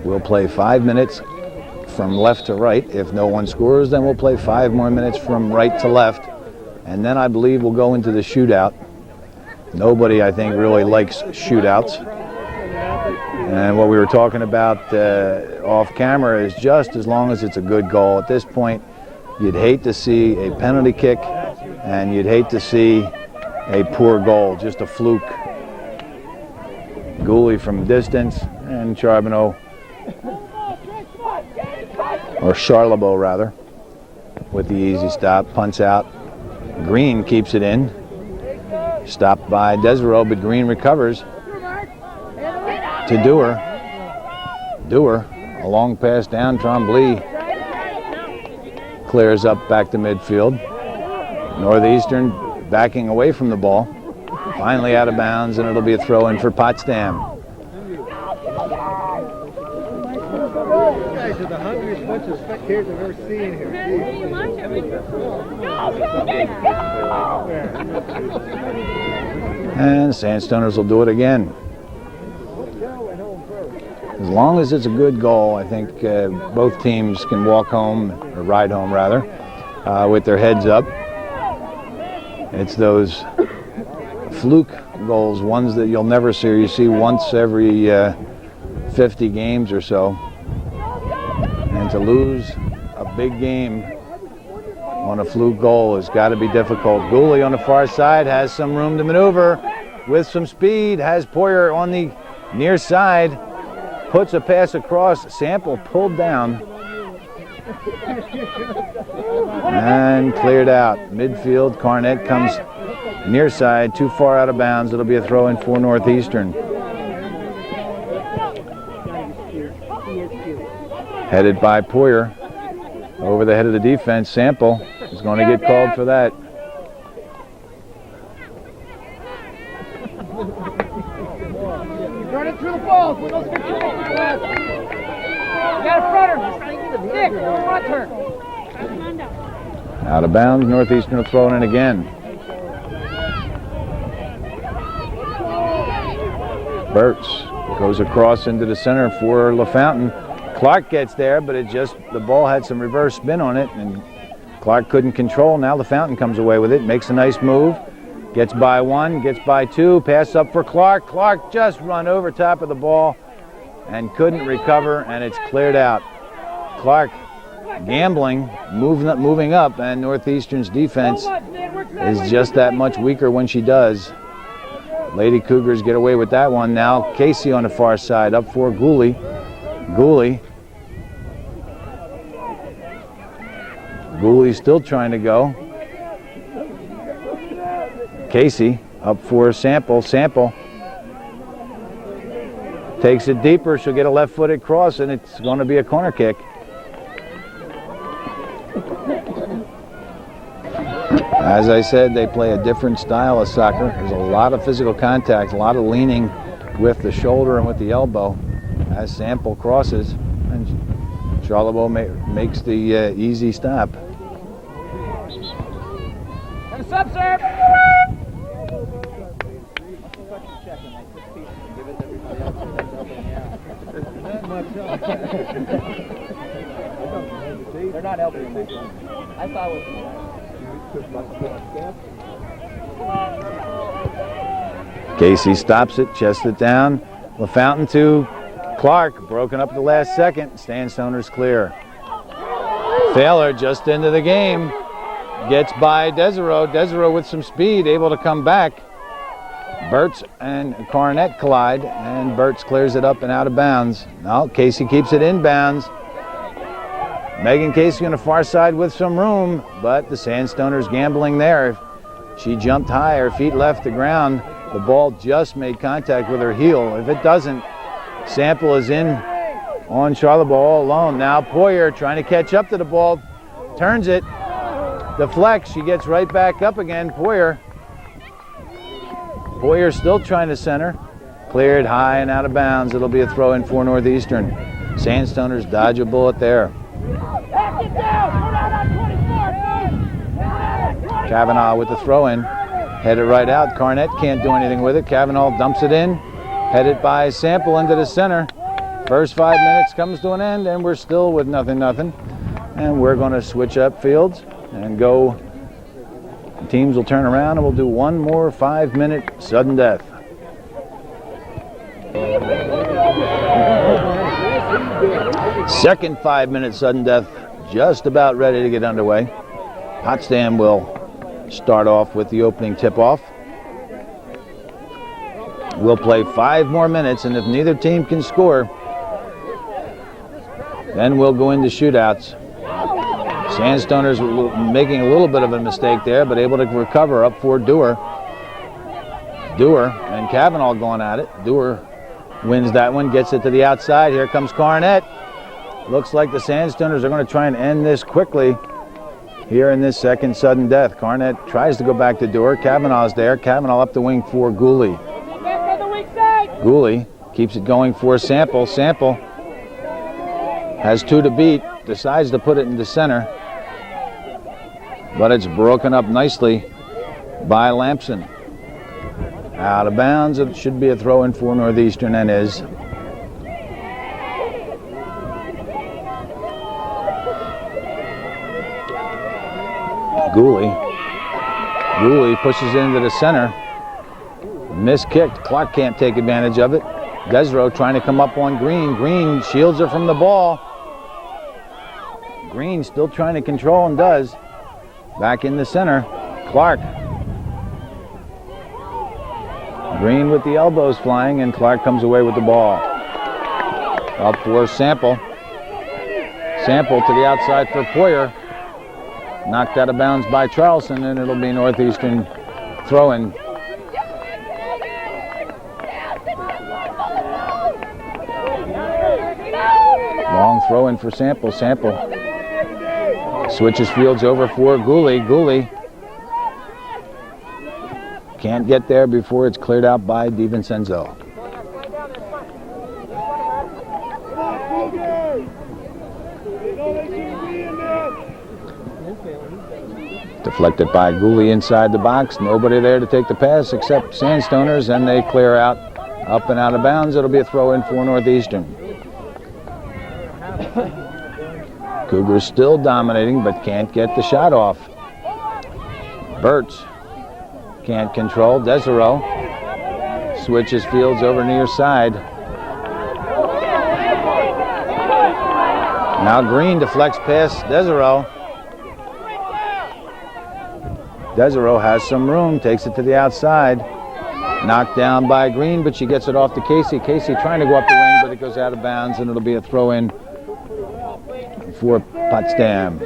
We'll play 5 minutes from left to right. If no one scores, then we'll play 5 more minutes from right to left. And then I believe we'll go into the shootout. Nobody, I think, really likes shootouts. And what we were talking about off camera is just as long as it's a good goal. At this point, you'd hate to see a penalty kick, and you'd hate to see a poor goal, just a fluke. Gooley from distance, and Charbonneau, or Charlebois rather, with the easy stop, punts out. Green keeps it in. Stopped by Desereau, but Green recovers to Dewar. Dewar, a long pass down. Tremblay clears up back to midfield. Northeastern backing away from the ball. Finally out of bounds, and it'll be a throw-in for Potsdam. You guys are the hungriest bunch of spectators I've ever seen here. And Sandstoners will do it again. As long as it's a good goal, I think both teams can walk home, or ride home rather, with their heads up. It's those fluke goals, ones that you'll never see. You see once every 50 games or so. And to lose a big game on a fluke goal has got to be difficult. Gooley on the far side has some room to maneuver with some speed, has Poyer on the near side, puts a pass across, Sample pulled down and cleared out. Midfield, Carnett comes near side, too far out of bounds. It'll be a throw-in for Northeastern. Headed by Poyer, over the head of the defense. Sample is going to get called for that. Running through the balls. You got a fronter. Nick, front her. Out of bounds. Northeastern will throw it in again. Burtz goes across into the center for LaFountain. Clark gets there, but the ball had some reverse spin on it, and Clark couldn't control. Now LaFountain comes away with it, makes a nice move, gets by one, gets by two, pass up for Clark. Clark just run over top of the ball and couldn't recover, and it's cleared out. Clark gambling, moving up, and Northeastern's defense is just that much weaker when she does. Lady Cougars get away with that one. Now Casey on the far side, up for Gooley. Gooley still trying to go. Casey up for Sample. Sample takes it deeper. She'll get a left-footed cross, and it's going to be a corner kick. As I said, they play a different style of soccer. There's a lot of physical contact, a lot of leaning with the shoulder and with the elbow as Sample crosses, and Charlebois makes the easy stop. And a sub serve. They're not helping him. I thought it was. Casey stops it, chests it down. LaFountain to Clark, broken up at the last second. Sandstoner's clear. Thaler just into the game. Gets by Desereau. Desereau with some speed, able to come back. Burtz and Cornett collide, and Burtz clears it up and out of bounds. Now Casey keeps it inbounds. Megan Casey on the far side with some room, but the Sandstoners gambling there. She jumped high, her feet left the ground. The ball just made contact with her heel. If it doesn't, Sample is in on Charlebois all alone. Now Poyer trying to catch up to the ball, turns it, deflects, she gets right back up again. Poyer still trying to center, cleared high and out of bounds. It'll be a throw in for Northeastern. Sandstoners dodge a bullet there. Kavanaugh with the throw in, headed right out. Cornett can't do anything with it. Kavanaugh dumps it in, headed by Sample into the center. First 5 minutes comes to an end, and we're still with nothing. And we're going to switch up fields and go. Teams will turn around, and we'll do one more 5-minute sudden death. Second 5-minute sudden death just about ready to get underway. Potsdam will start off with the opening tip-off. We'll play 5 more minutes, and if neither team can score, then we'll go into shootouts. Sandstoners making a little bit of a mistake there, but able to recover. Up for Dewar. Dewar and Kavanaugh going at it. Dewar wins that one, gets it to the outside. Here comes Cornett. Looks like the Sandstoners are going to try and end this quickly here in this second sudden death. Cornett tries to go back to Dewar. Kavanaugh's there. Kavanaugh up the wing for Gooley. Gooley keeps it going for Sample. Sample has 2 to beat. Decides to put it in the center, but it's broken up nicely by Lampson. Out of bounds. It should be a throw in for Northeastern, and is. Gooley pushes into the center. Miskicked. Clark can't take advantage of it. Desereau trying to come up on Green. Green shields her from the ball. Green still trying to control, and does. Back in the center. Clark. Green with the elbows flying, and Clark comes away with the ball. Up for Sample. Sample to the outside for Poyer. Knocked out of bounds by Charleston, and it'll be Northeastern throw-in. Long throw-in for Sample. Sample switches fields over for Gooley. Gooley can't get there before it's cleared out by DiVincenzo. Deflected by Gooley inside the box. Nobody there to take the pass except Sandstoners, and they clear out Up and out of bounds. It'll be a throw in for Northeastern. Cougars still dominating, but can't get the shot off. Burtz can't control. Desereau switches fields over near side. Now Green deflects past Desereau. Desereau has some room, takes it to the outside. Knocked down by Green, but she gets it off to Casey. Casey trying to go up the wing, but it goes out of bounds, and it'll be a throw in for Potsdam.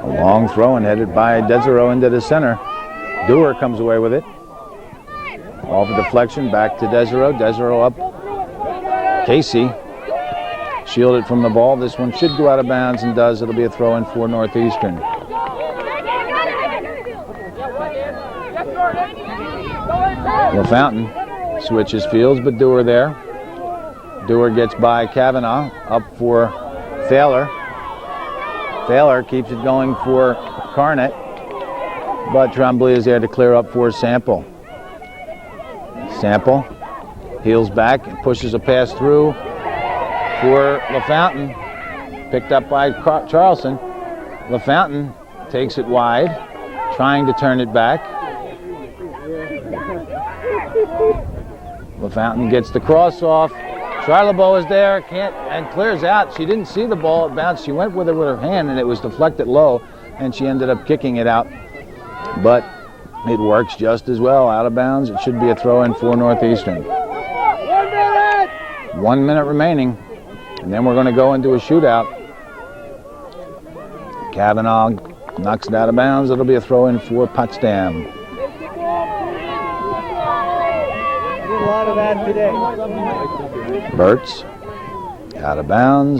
A long throw and headed by Desereau into the center. Dewar comes away with it. Off a deflection, back to Desereau. Desereau up. Casey shielded from the ball. This one should go out of bounds and does. It'll be a throw in for Northeastern. LaFountain switches fields, but Dewar there. Dewar gets by Kavanaugh, up for Thaler. Thaler keeps it going for Carnett, but Tremblay is there to clear up for Sample. Sample heels back and pushes a pass through for LaFountain, picked up by Charleston. LaFountain takes it wide, trying to turn it back. LaFountain gets the cross off. Charlebois is there, can't, and clears out. She didn't see the ball, it bounced. She went with it with her hand, and it was deflected low, and she ended up kicking it out. But it works just as well, out of bounds. It should be a throw in for Northeastern. 1 minute remaining, and then we're going to go into a shootout. Kavanaugh knocks it out of bounds. It'll be a throw in for Potsdam. A lot of that today. Burtz out of bounds.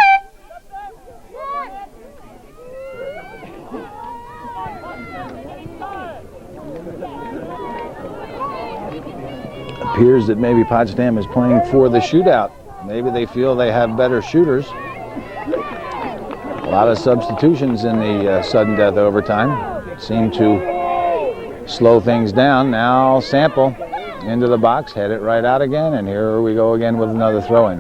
Appears that maybe Potsdam is playing for the shootout. Maybe they feel they have better shooters. A lot of substitutions in the sudden death overtime seem to slow things down. Now Sample into the box, head it right out again, and here we go again with another throw-in.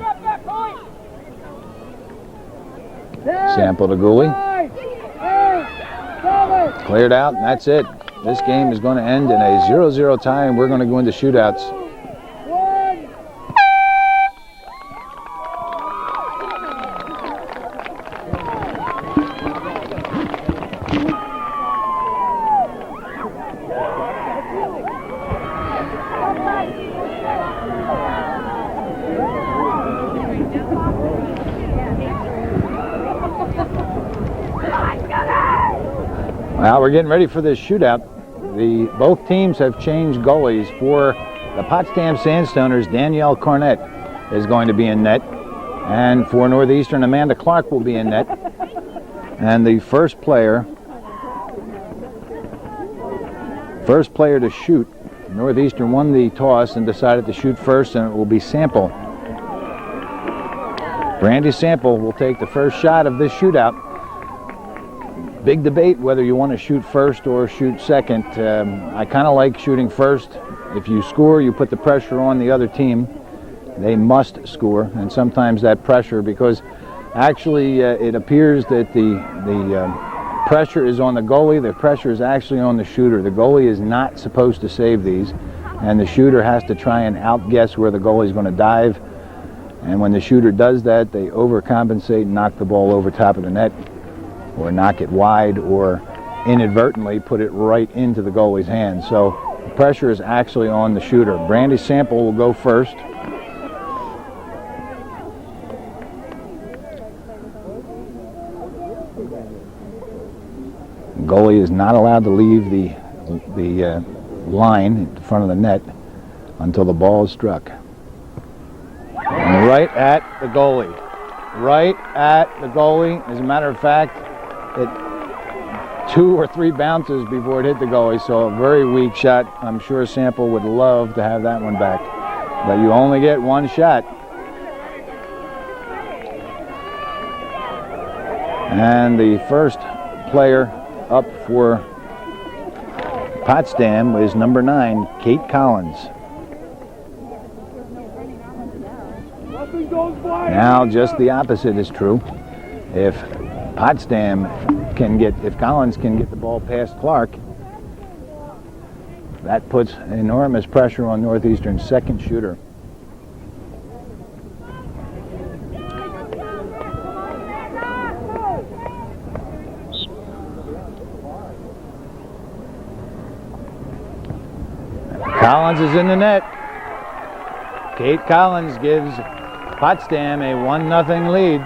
Sample to Gooley. Cleared out, and that's it. This game is going to end in a 0-0 tie, and we're going to go into shootouts. Well, we're getting ready for this shootout. Both teams have changed goalies. For the Potsdam Sandstoners, Danielle Carnett is going to be in net. And for Northeastern, Amanda Clark will be in net. And the first player to shoot, Northeastern won the toss and decided to shoot first, and it will be Sample. Brandy Sample will take the first shot of this shootout. Big debate whether you want to shoot first or shoot second. I kind of like shooting first. If you score, you put the pressure on the other team. They must score, and sometimes that pressure, because actually it appears that the pressure is on the goalie. The pressure is actually on the shooter. The goalie is not supposed to save these, and the shooter has to try and outguess where the goalie is going to dive. And when the shooter does that, they overcompensate and knock the ball over top of the net, or knock it wide, or inadvertently put it right into the goalie's hand. So the pressure is actually on the shooter. Brandy Sample will go first. The goalie is not allowed to leave the line in front of the net until the ball is struck. And right at the goalie. Right at the goalie. As a matter of fact, 2 or 3 bounces before it hit the goalie, so a very weak shot. I'm sure Sample would love to have that one back, but you only get one shot. And the first player up for Potsdam is number 9, Kate Collins. Now just the opposite is true. If Collins can get the ball past Clark, that puts enormous pressure on Northeastern's second shooter. Collins is in the net. Kate Collins gives Potsdam a 1-0 lead.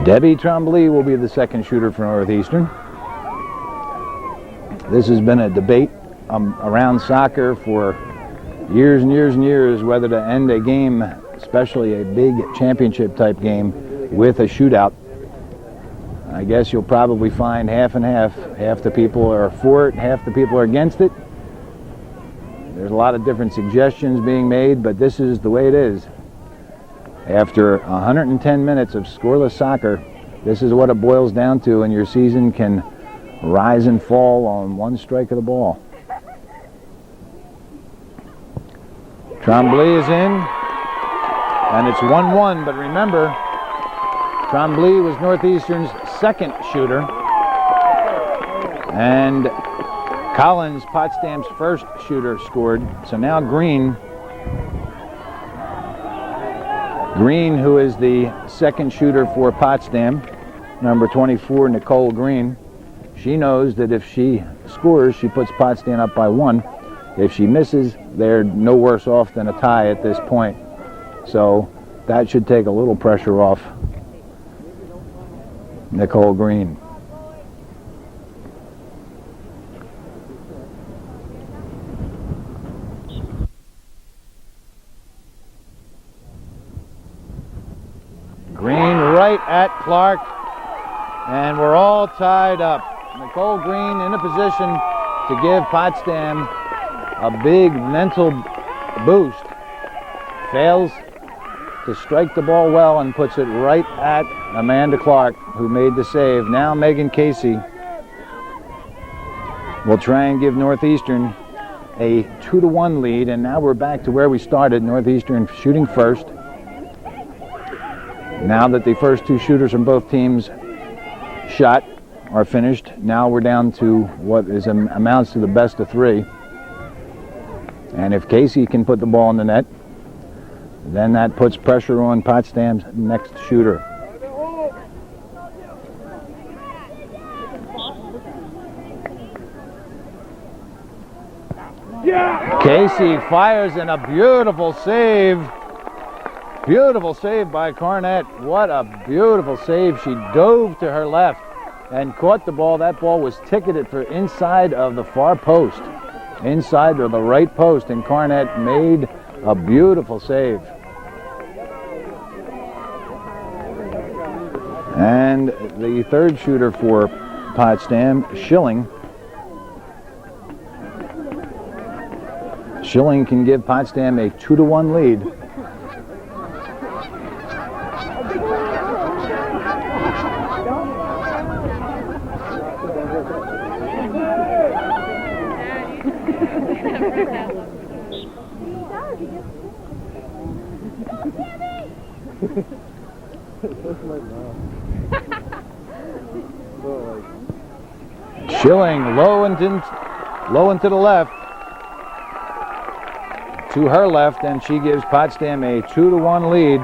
Debbie Trombley will be the second shooter for Northeastern. This has been a debate around soccer for years and years and years whether to end a game, especially a big championship type game, with a shootout. I guess you'll probably find half and half. Half the people are for it, half the people are against it. There's a lot of different suggestions being made, but this is the way it is. After 110 minutes of scoreless soccer, this is what it boils down to, and your season can rise and fall on one strike of the ball. Trombley is in, and it's 1-1, but remember, Trombley was Northeastern's second shooter, and Collins, Potsdam's first shooter, scored. So now Green, who is the second shooter for Potsdam, number 24, Nicole Green, she knows that if she scores, she puts Potsdam up by 1. If she misses, they're no worse off than a tie at this point. So that should take a little pressure off Nicole Green. Green right at Clark, and we're all tied up. Nicole Green in a position to give Potsdam a big mental boost. Fails to strike the ball well and puts it right at Amanda Clark, who made the save. Now Megan Casey will try and give Northeastern a 2-1 lead, and now we're back to where we started. Northeastern shooting first. Now that the first 2 shooters from both teams shot are finished, now we're down to what is amounts to the best of 3. And if Casey can put the ball in the net, then that puts pressure on Potsdam's next shooter. Yeah. Casey fires in a beautiful save. Beautiful save by Cornett. What a beautiful save. She dove to her left and caught the ball. That ball was ticketed for inside of the far post, inside of the right post, and Cornett made a beautiful save. And the third shooter for Potsdam, Schilling. Schilling can give Potsdam a 2-1 lead. Schilling low and to the left, to her left, and she gives Potsdam a 2-1 lead.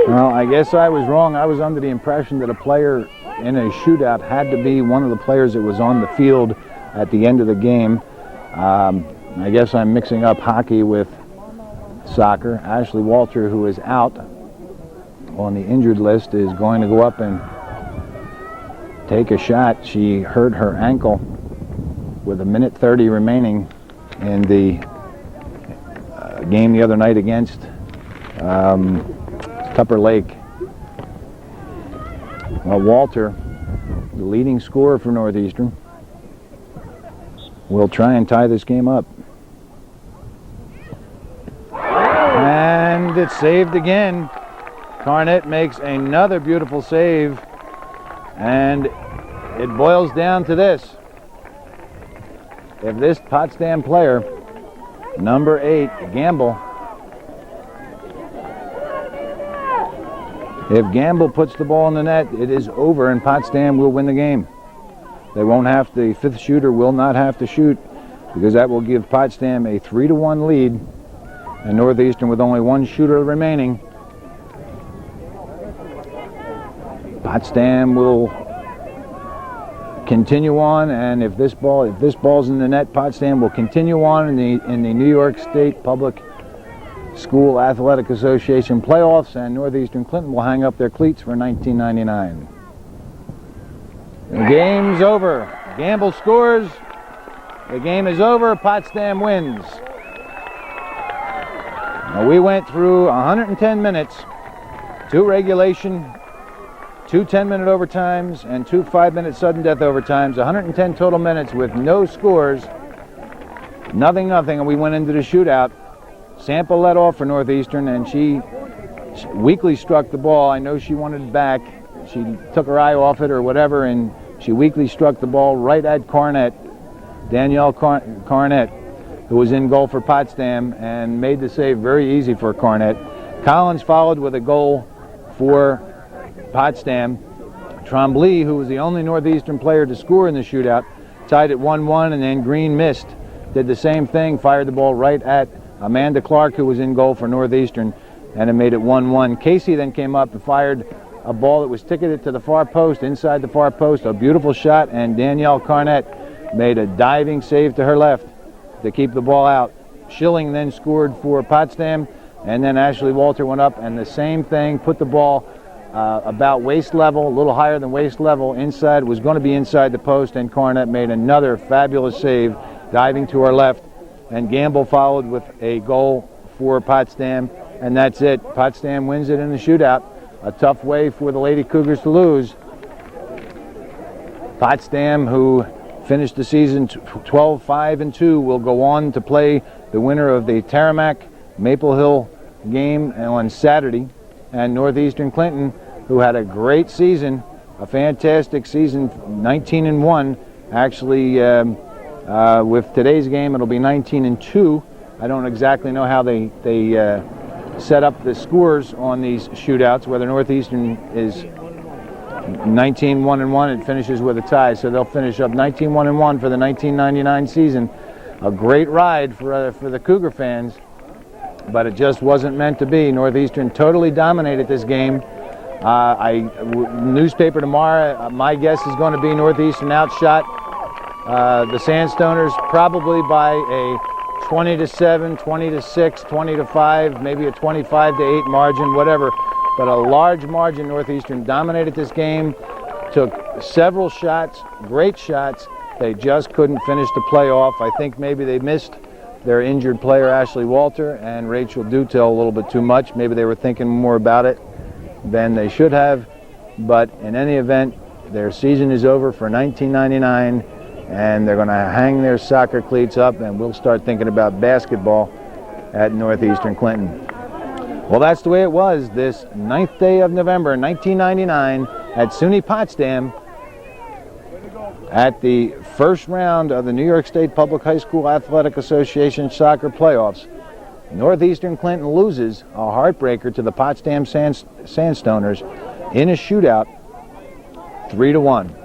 Well, I guess I was wrong. I was under the impression that a player in a shootout had to be one of the players that was on the field at the end of the game. I guess I'm mixing up hockey with soccer. Ashley Walter, who is out on the injured list, is going to go up and take a shot. She hurt her ankle with 1:30 remaining in the game the other night against Tupper Lake. Well, Walter, the leading scorer for Northeastern, will try and tie this game up. And it's saved again. Carnett makes another beautiful save, and it boils down to this. If this Potsdam player, number 8, Gamble, if Gamble puts the ball in the net, it is over and Potsdam will win the game. They won't have to, the 5th shooter will not have to shoot, because that will give Potsdam a 3-1 lead, and Northeastern with only 1 shooter remaining. Potsdam will continue on, and if this ball's in the net, Potsdam will continue on in the New York State Public School Athletic Association playoffs, and Northeastern Clinton will hang up their cleats for 1999. The game's over. Gamble scores. The game is over. Potsdam wins. Now, we went through 110 minutes, 2 regulation, 2 10-minute overtimes, and 2 5-minute sudden death overtimes, 110 total minutes with no scores, nothing, and we went into the shootout. Sample led off for Northeastern, and she weakly struck the ball. I know she wanted it back. She took her eye off it or whatever, and she weakly struck the ball right at Carnett, Danielle Carnett, who was in goal for Potsdam, and made the save very easy for Carnett. Collins followed with a goal for Potsdam. Trombley, who was the only Northeastern player to score in the shootout, tied at 1-1, and then Green missed. Did the same thing, fired the ball right at Amanda Clark, who was in goal for Northeastern, and it made it 1-1. Casey then came up and fired a ball that was ticketed to the far post, inside the far post, a beautiful shot, and Danielle Carnett made a diving save to her left to keep the ball out. Schilling then scored for Potsdam, and then Ashley Walter went up, and the same thing, put the ball about waist level, a little higher than waist level, inside, was going to be inside the post, and Carnett made another fabulous save, diving to her left, and Gamble followed with a goal for Potsdam, and that's it. Potsdam wins it in the shootout. A tough way for the Lady Cougars to lose. Potsdam, who finished the season 12-5-2, will go on to play the winner of the Taramac Maple Hill game on Saturday. And Northeastern Clinton, who had a great season, a fantastic season, 19-1. Actually, with today's game, it'll be 19-2. I don't exactly know how they set up the scores on these shootouts, whether Northeastern is 19-1-1, it finishes with a tie, so they'll finish up 19-1-1 for the 1999 season. A great ride for the Cougar fans, but it just wasn't meant to be. Northeastern totally dominated this game. Newspaper tomorrow, my guess is going to be Northeastern outshot the Sandstoners probably by a 20-7, 20-6, 20-5, maybe a 25-8 margin, whatever. But a large margin. Northeastern dominated this game, took several shots, great shots. They just couldn't finish the playoff. I think maybe they missed their injured player, Ashley Walter, and Rachel Dutel a little bit too much. Maybe they were thinking more about it than they should have. But in any event, their season is over for 1999, and they're going to hang their soccer cleats up, and we'll start thinking about basketball at Northeastern Clinton. Well, that's the way it was this 9th day of November, 1999, at SUNY Potsdam, at the first round of the New York State Public High School Athletic Association soccer playoffs. Northeastern Clinton loses a heartbreaker to the Potsdam Sandstoners in a shootout, 3-1.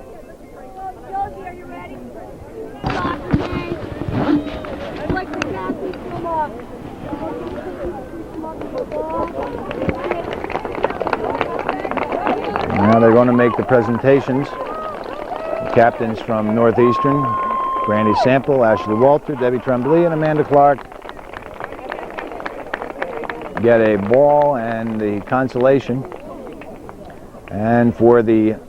Now they're going to make the presentations. The captains from Northeastern, Brandy Sample, Ashley Walter, Debbie Tremblay, and Amanda Clark get a ball and the consolation. And for the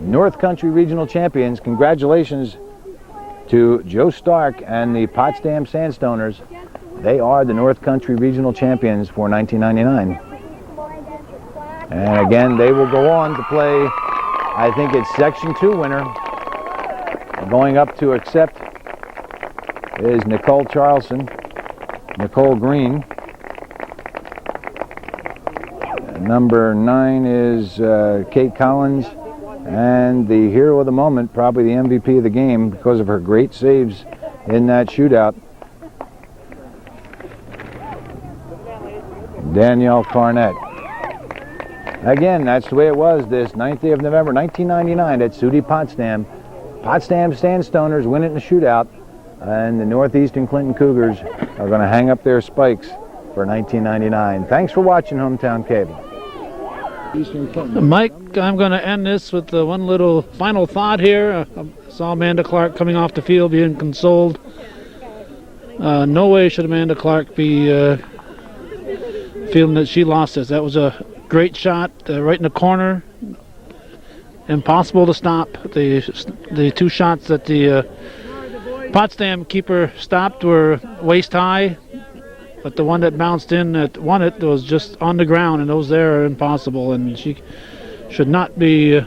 North Country Regional Champions. Congratulations to Joe Stark and the Potsdam Sandstoners. They are the North Country Regional Champions for 1999. And again, they will go on to play, I think it's Section 2 winner. Going up to accept is Nicole Charlson, Nicole Green. Number 9 is Kate Collins, and the hero of the moment, probably the MVP of the game because of her great saves in that shootout, Danielle Carnett. Again, that's the way it was this 9th day of November, 1999 at SUNY Potsdam. Potsdam Sandstoners win it in the shootout, and the Northeastern Clinton Cougars are going to hang up their spikes for 1999. Thanks for watching Hometown Cable. Mike, I'm going to end this with one little final thought here. I saw Amanda Clark coming off the field being consoled. No way should Amanda Clark be feeling that she lost this. That was a great shot right in the corner. Impossible to stop. The two shots that the Potsdam keeper stopped were waist high, but the one that bounced in that won it was just on the ground, and those there are impossible, and she should not be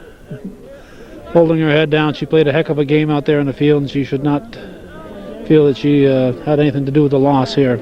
holding her head down. She played a heck of a game out there in the field, and she should not feel that she had anything to do with the loss here.